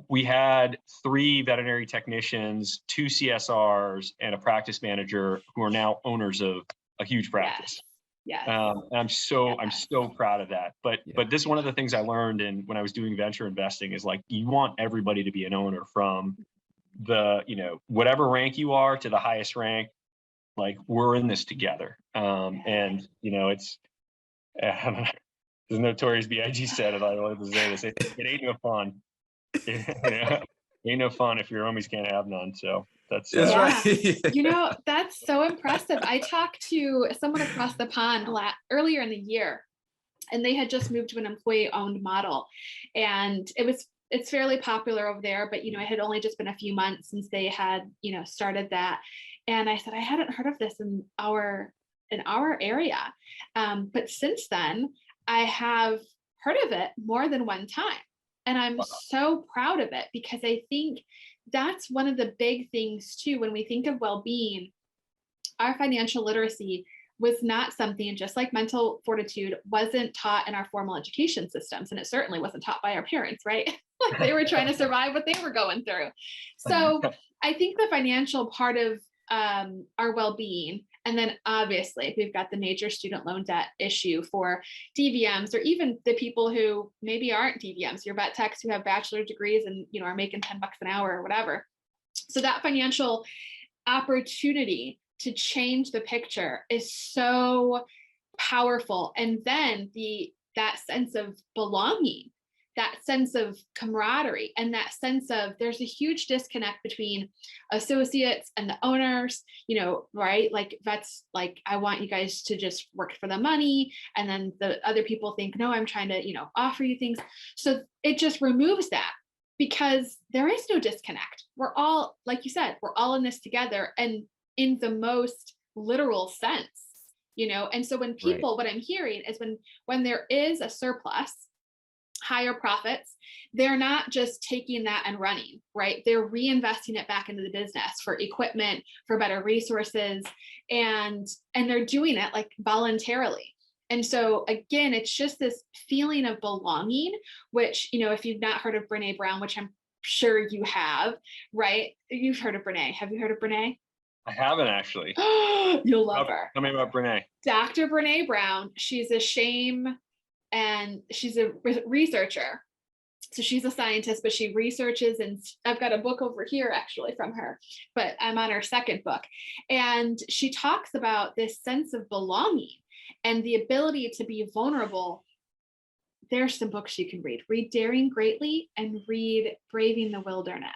We had 3 veterinary technicians, 2 CSRs, and a practice manager who are now owners of a huge practice. Yes. I'm so proud of that. But this is one of the things I learned when I was doing venture investing is like, you want everybody to be an owner from the, whatever rank you are to the highest rank. Like, we're in this together. And it's, the Notorious B.I.G. said it. I love to say this. It ain't no fun. Ain't no fun if your homies can't have none. So that's right. That's so impressive. I talked to someone across the pond earlier in the year, and they had just moved to an employee-owned model, and it's fairly popular over there. But it had only just been a few months since they had started that, and I said I hadn't heard of this in our area, but since then I have heard of it more than one time. And I'm so proud of it, because I think that's one of the big things too. When we think of well-being, our financial literacy was not something, just like mental fortitude wasn't taught in our formal education systems. And it certainly wasn't taught by our parents, right? Like, they were trying to survive what they were going through. So I think the financial part of our well-being, and then obviously we've got the major student loan debt issue for DVMs, or even the people who maybe aren't DVMs, your vet techs who have bachelor degrees and are making $10 an hour or whatever. So that financial opportunity to change the picture is so powerful. And then that sense of belonging, that sense of camaraderie, and that sense of there's a huge disconnect between associates and the owners, right? Like, vets, like, I want you guys to just work for the money. And then the other people think, no, I'm trying to, offer you things. So it just removes that, because there is no disconnect. We're all, like you said, we're all in this together, and in the most literal sense, And so when people, what I'm hearing is when there is a surplus, higher profits, they're not just taking that and running, right? They're reinvesting it back into the business for equipment, for better resources, and they're doing it like voluntarily. And so again, it's just this feeling of belonging, which, if you've not heard of Brene Brown, which I'm sure you have, right? You've heard of Brene. Have you heard of Brene? I haven't actually. You'll love her. Tell me about Brene. Dr. Brene Brown. She's a shame, and she's a researcher. So she's a scientist, but she researches, and I've got a book over here actually from her, but I'm on her second book. And she talks about this sense of belonging and the ability to be vulnerable. There's some books you can read. Read Daring Greatly and read Braving the Wilderness.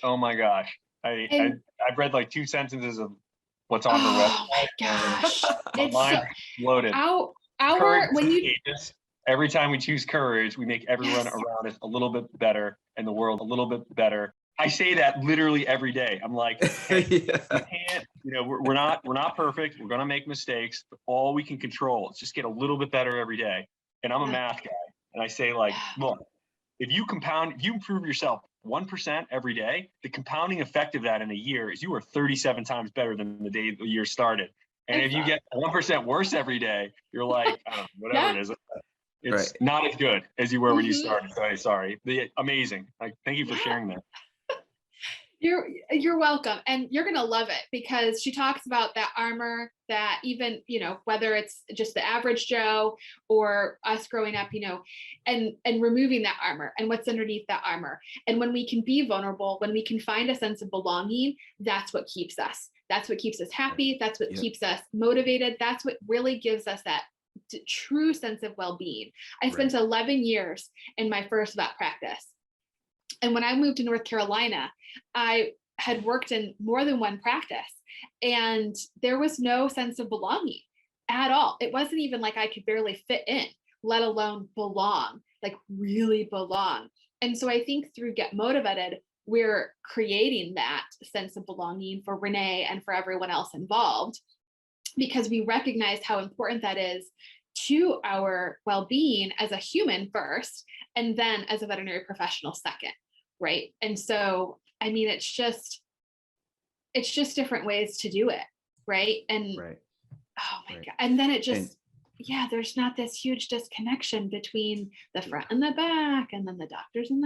Oh my gosh. I've read like 2 sentences of what's on her website. Oh my gosh. My mind exploded. When you every time we choose courage, we make everyone around us a little bit better and the world a little bit better. I say that literally every day. I'm like, hey, we can't, we're not perfect. We're going to make mistakes, but all we can control is just get a little bit better every day. And I'm a math guy. And I say, like, look, if you improve yourself 1% every day, the compounding effect of that in a year is you are 37 times better than the day the year started. And if you get 1% worse every day, you're like, I don't know, whatever it is. It's not as good as you were when you started. Sorry. Amazing. Thank you for sharing that. You're welcome. And you're going to love it, because she talks about that armor that even, whether it's just the average Joe or us growing up, and removing that armor and what's underneath that armor. And when we can be vulnerable, when we can find a sense of belonging, that's what keeps us. That's what keeps us happy. That's what keeps us motivated. That's what really gives us that true sense of well-being. I spent 11 years in my first vet practice. And when I moved to North Carolina, I had worked in more than one practice, and there was no sense of belonging at all. It wasn't even like I could barely fit in, let alone belong, like really belong. And so I think through Get MotiVETed, we're creating that sense of belonging for Renee and for everyone else involved, because we recognize how important that is to our well-being as a human first, and then as a veterinary professional second, right? And so, I mean, it's just different ways to do it, right? And Right. oh my Right. God. And then it just, And there's not this huge disconnection between the front and the back, and then the doctors and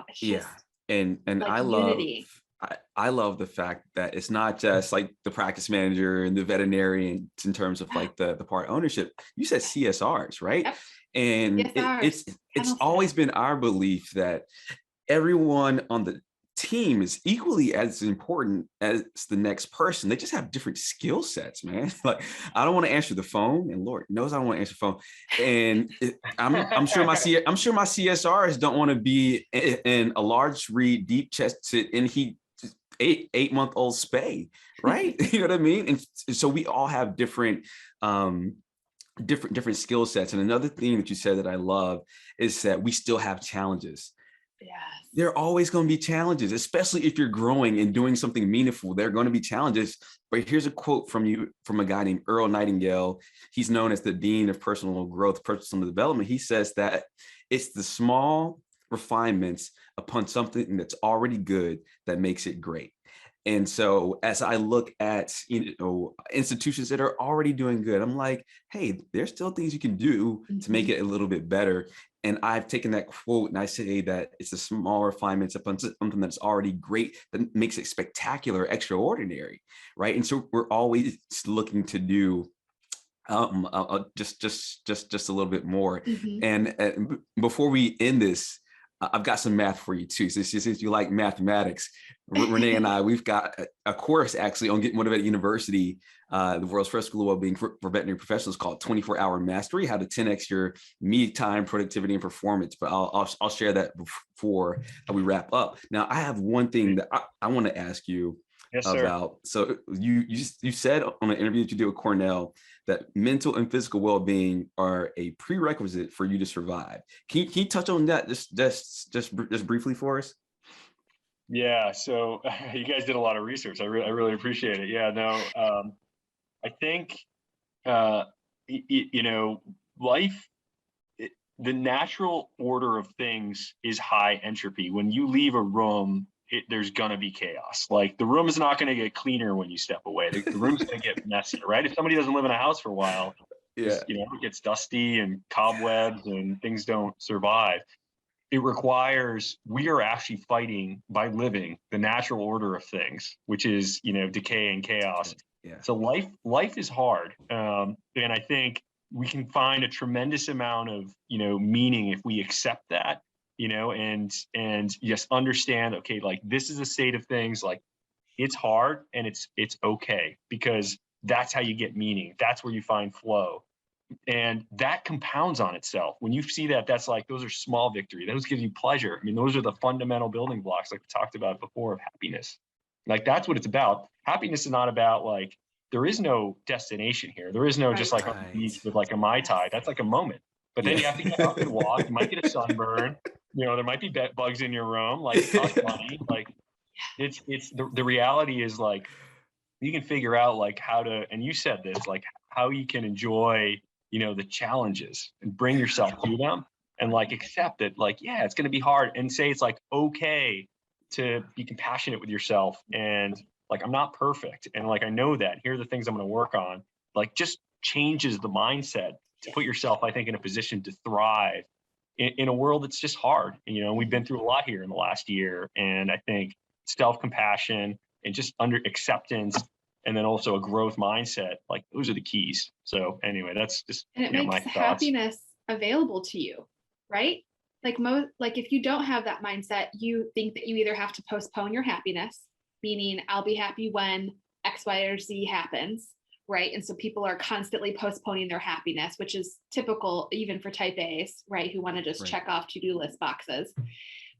it's just and like I unity. I love the fact that it's not just like the practice manager and the veterinarian in terms of like the part ownership. You said CSRs, right? Yep. And CSRs, it's always staff. been our belief that everyone on the team is equally as important as the next person. They just have different skill sets, man. Like, I don't want to answer the phone, and Lord knows I don't want to answer the phone. And I'm sure my CSRs don't want to be in a large breed, deep chested, and he 8-month-old spay, right? You know what I mean? And so we all have different skill sets. And another thing that you said that I love is that we still have challenges. Yes. There are always going to be challenges, especially if you're growing and doing something meaningful. There are going to be challenges. But here's a quote from a guy named Earl Nightingale. He's known as the Dean of Personal Growth, Personal Development. He says that it's the small refinements upon something that's already good that makes it great. And so as I look at institutions that are already doing good, I'm like, hey, there's still things you can do to make it a little bit better. And I've taken that quote and I say that it's the small refinements upon something that's already great that makes it spectacular, extraordinary, right? And so we're always looking to do just a little bit more. And before we end this, I've got some math for you too. So since you like mathematics, Renee and I, we've got a course actually on Get MotiVETed University, the world's first school of well-being for veterinary professionals, called 24-Hour Mastery: How to 10x Your Me Time, Productivity, and Performance. But I'll share that before we wrap up. Now, I have one thing that I want to ask you about. So you said on an interview that you did with Cornell that mental and physical well-being are a prerequisite for you to survive. Can you touch on that just briefly for us? Yeah, so you guys did a lot of research. I really appreciate it. Yeah, no, I think life, the natural order of things is high entropy. When you leave a room, there's gonna be chaos. Like, the room is not gonna get cleaner when you step away. The room's gonna get messier, right? If somebody doesn't live in a house for a while, it gets dusty and cobwebs and things don't survive. It requires, we are actually fighting by living the natural order of things, which is, decay and chaos. Yeah. So life is hard. And I think we can find a tremendous amount of, meaning if we accept that, and just understand, okay, like, this is a state of things, like, it's hard and it's okay, because that's how you get meaning. That's where you find flow. And that compounds on itself. When you see that, that's like, those are small victory. Those give you pleasure. I mean, those are the fundamental building blocks, like we talked about before, of happiness. Like, that's what it's about. Happiness is not about, like, there is no destination here. There is no just like on the beach with like a Mai Tai. That's like a moment. But then you have to get up and walk. You might get a sunburn. There might be bed bugs in your room. Like, it costs money. Like, it's the reality is, like, you can figure out like how to, and you said this, like, how you can enjoy, the challenges and bring yourself to them, and like accept that, like, yeah, it's going to be hard, and say it's like okay to be compassionate with yourself, and like, I'm not perfect, and like, I know that here are the things I'm going to work on. Like, just changes the mindset to put yourself, I think, in a position to thrive in a world that's just hard. We've been through a lot here in the last year, and I think self-compassion and just acceptance, and then also a growth mindset, like, those are the keys. So anyway, that's just, and it my makes thoughts. happiness available to you, right? Like if you don't have that mindset, you think that you either have to postpone your happiness, meaning I'll be happy when X, Y, or Z happens, right? And so people are constantly postponing their happiness, which is typical even for type A's, right? Who want to just check off to-do list boxes.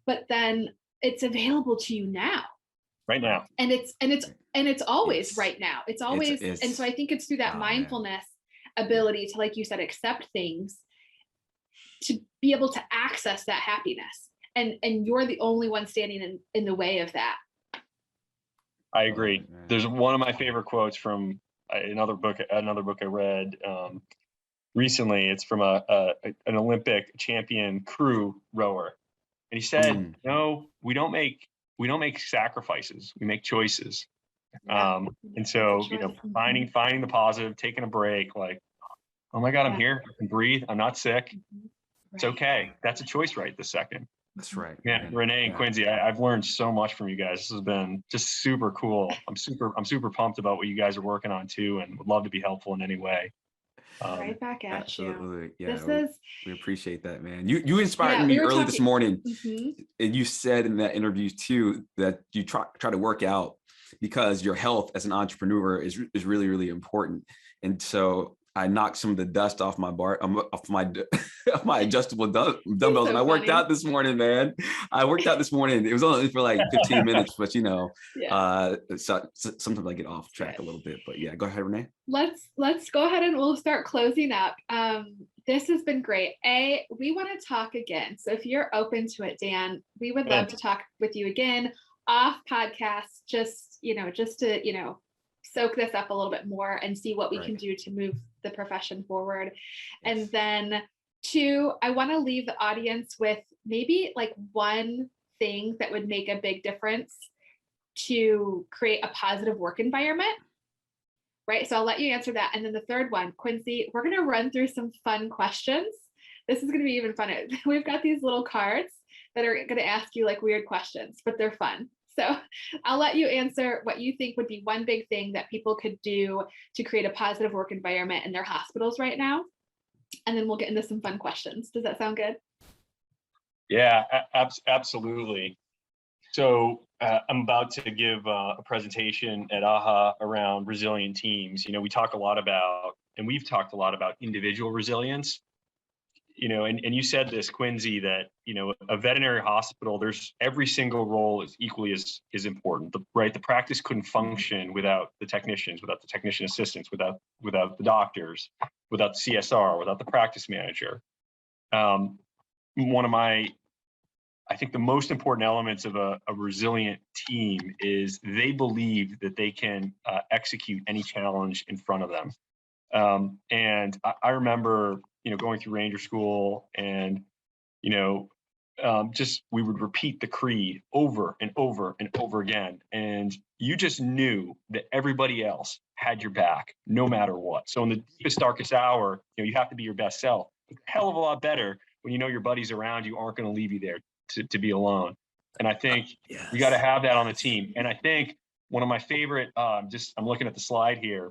But then it's available to you now. Right now. And it's always right now. It's always, and so I think it's through that mindfulness ability to, like you said, accept things, to be able to access that happiness. And you're the only one standing in the way of that. I agree. There's one of my favorite quotes from another book I read. recently. It's from an Olympic champion crew rower. And he said, no, we don't make sacrifices. We make choices. And so, finding the positive, taking a break, like, oh my God, I'm here. I can breathe. I'm not sick. It's okay. That's a choice right this second. That's right. Yeah, Renee and Quincy, I've learned so much from you guys. This has been just super cool. I'm super pumped about what you guys are working on too, and would love to be helpful in any way. Right back at absolutely. you. Yeah, we appreciate that, man. You inspired me early this morning, and you said in that interview too that you try to work out because your health as an entrepreneur is really, really important. And so I knocked some of the dust off my off my adjustable dumbbells, and I worked out this morning, man. I worked out this morning. It was only for like 15 minutes, but so sometimes I get off track a little bit. But yeah, go ahead, Renee. Let's go ahead and we'll start closing up. This has been great. We want to talk again. So if you're open to it, Dan, we would love to talk with you again off podcast, just to soak this up a little bit more and see what we can do to move the profession forward. And then 2, I want to leave the audience with maybe like one thing that would make a big difference to create a positive work environment. Right. So I'll let you answer that. And then the third one, Quincy, we're going to run through some fun questions. This is going to be even fun. We've got these little cards that are going to ask you like weird questions, but they're fun. So I'll let you answer what you think would be one big thing that people could do to create a positive work environment in their hospitals right now. And then we'll get into some fun questions. Does that sound good? Yeah, absolutely. So I'm about to give a presentation at AHA around resilient teams. We talk a lot about, and we've talked a lot about individual resilience. And you said this, Quincy, that, a veterinary hospital, there's every single role is equally as important, right? The practice couldn't function without the technicians, without the technician assistants, without the doctors, without the CSR, without the practice manager. I think the most important elements of a resilient team is they believe that they can execute any challenge in front of them. And I remember, going through Ranger School and, we would repeat the creed over and over and over again. And you just knew that everybody else had your back no matter what. So in the deepest, darkest hour, you have to be your best self. It's a hell of a lot better when your buddies around you aren't going to leave you there to be alone. And I think you got to have that on the team. And I think one of my favorite, I'm looking at the slide here.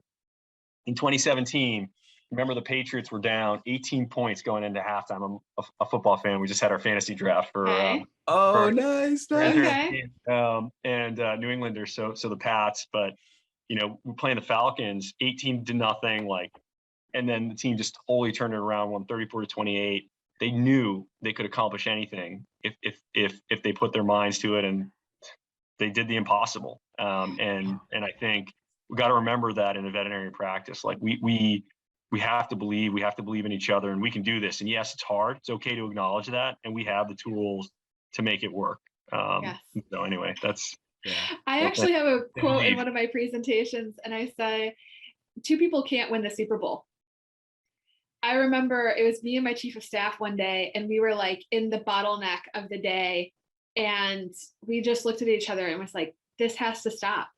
In 2017, remember the Patriots were down 18 points going into halftime. I'm a football fan. We just had our fantasy draft for nice. Okay. And New Englanders, so the Pats. But we're playing the Falcons, 18-0, and then the team just totally turned it around, won 34-28. They knew they could accomplish anything if they put their minds to it, and they did the impossible. And I think we got to remember that in a veterinary practice, like we have to believe in each other, and we can do this. And yes, it's hard. It's okay to acknowledge that, and we have the tools to make it work. So anyway, I actually have a quote in one of my presentations, and I say, 2 people can't win the Super Bowl. I remember it was me and my chief of staff one day, and we were like in the bottleneck of the day, and we just looked at each other and was like, this has to stop.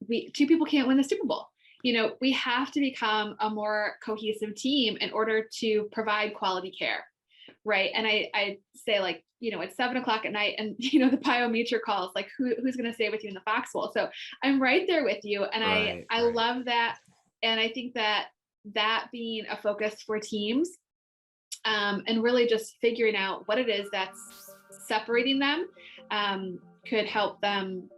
2 people can't win the Super Bowl. We have to become a more cohesive team in order to provide quality care. Right. And I say, like, it's 7:00 at night, and, the biometer calls, like, who's going to stay with you in the foxhole? So I'm right there with you. And I love that. And I think that being a focus for teams, and really just figuring out what it is that's separating them, could help them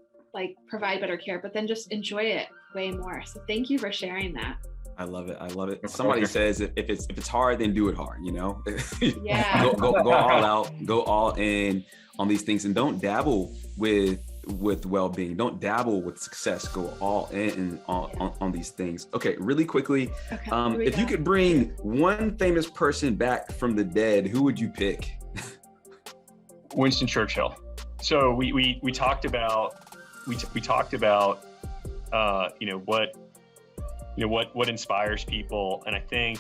provide better care, but then just enjoy it way more. So thank you for sharing that. I love it. Somebody says if it's hard, then do it hard, Yeah. go all out, go all in on these things, and don't dabble with well-being. Don't dabble with success. Go all in on these things. Okay, really quickly, if you could bring one famous person back from the dead, who would you pick? Winston Churchill. So we talked about what inspires people, and I think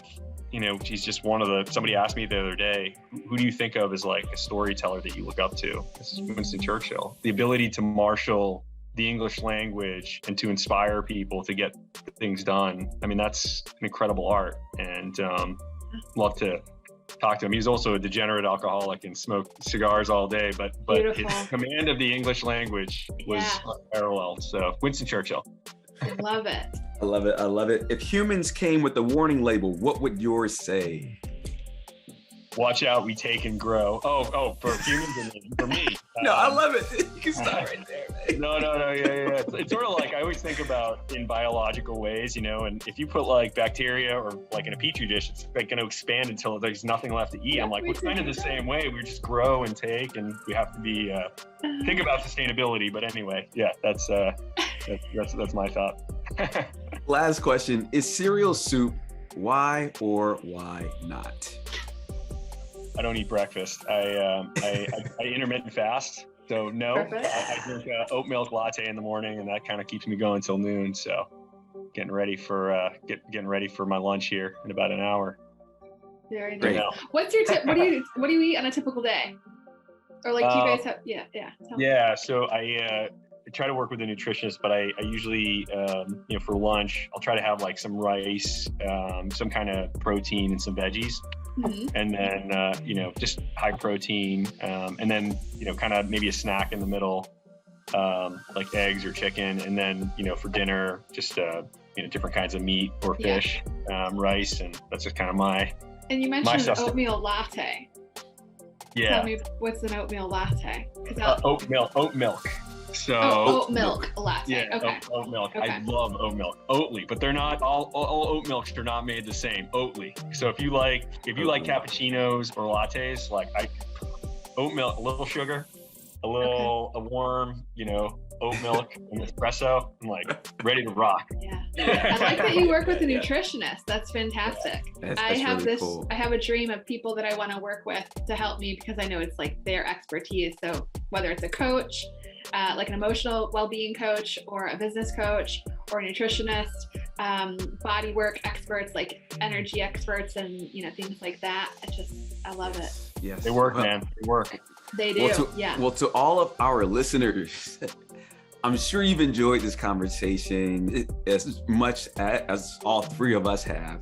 she's just somebody asked me the other day, who do you think of as like a storyteller that you look up to? This is Winston Churchill. The ability to marshal the English language and to inspire people to get things done. I mean, that's an incredible art, and love to talk to him. He's also a degenerate alcoholic and smoked cigars all day, but his command of the English language was unparalleled. So Winston Churchill. I love it. I love it. I love it. If humans came with a warning label, what would yours say? Watch out, we take and grow. Oh, for humans and for me. No, I love it. You can stop right there, man. No, yeah. It's sort of like, I always think about in biological ways, and if you put like bacteria or like in a petri dish, it's like going to expand until there's nothing left to eat. I'm like, we're kind of the same way. We just grow and take, and we have to be think about sustainability. But anyway, yeah, that's my thought. Last question: is cereal soup? Why or why not? I don't eat breakfast. I intermittent fast, so no. I drink oatmeal latte in the morning, and that kind of keeps me going till noon. So, getting ready for my lunch here in about an hour. Very nice. What's your tip? What do you eat on a typical day? Or like, do you guys have? Yeah. So I try to work with a nutritionist, but I usually, for lunch, I'll try to have like some rice, some kind of protein, and some veggies. Mm-hmm. And then, just high protein, and then, kind of maybe a snack in the middle, like eggs or chicken. And then, for dinner, just, different kinds of meat or fish, rice. And that's just kind of my. And you mentioned an oatmeal latte. Yeah. Tell me, what's an oatmeal latte? Oat milk. So oat milk latte. Yeah, okay. Oat milk. Okay. I love oat milk. Oatly, but they're not all oat milks are not made the same. Oatly. So if you like cappuccinos or lattes, like oat milk, a little sugar, a warm, oat milk and espresso, I'm like ready to rock. Yeah. I like that you work with a nutritionist. That's fantastic. I have really cool. I have a dream of people that I want to work with to help me, because I know it's like their expertise. So whether it's a coach, like an emotional well-being coach, or a business coach, or a nutritionist, body work experts, like energy experts, and things like that. I love it. Yes, they work, man. They work. They do. Well, to all of our listeners, I'm sure you've enjoyed this conversation as much as all three of us have.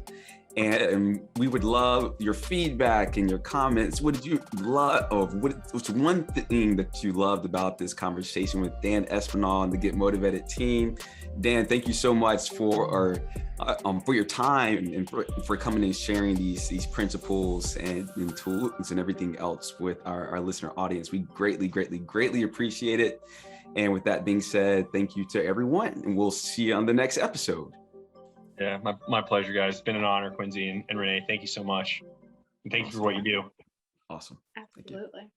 And we would love your feedback and your comments. What did you love? What's one thing that you loved about this conversation with Dan Espinal and the Get MotiVETed team? Dan, thank you so much for your time and for coming and sharing these principles and tools and everything else with our listener audience. We greatly appreciate it. And with that being said, thank you to everyone, and we'll see you on the next episode. Yeah, my pleasure, guys. It's been an honor, Quincy and Renee. Thank you so much. And thank you for what you do. Awesome. Absolutely.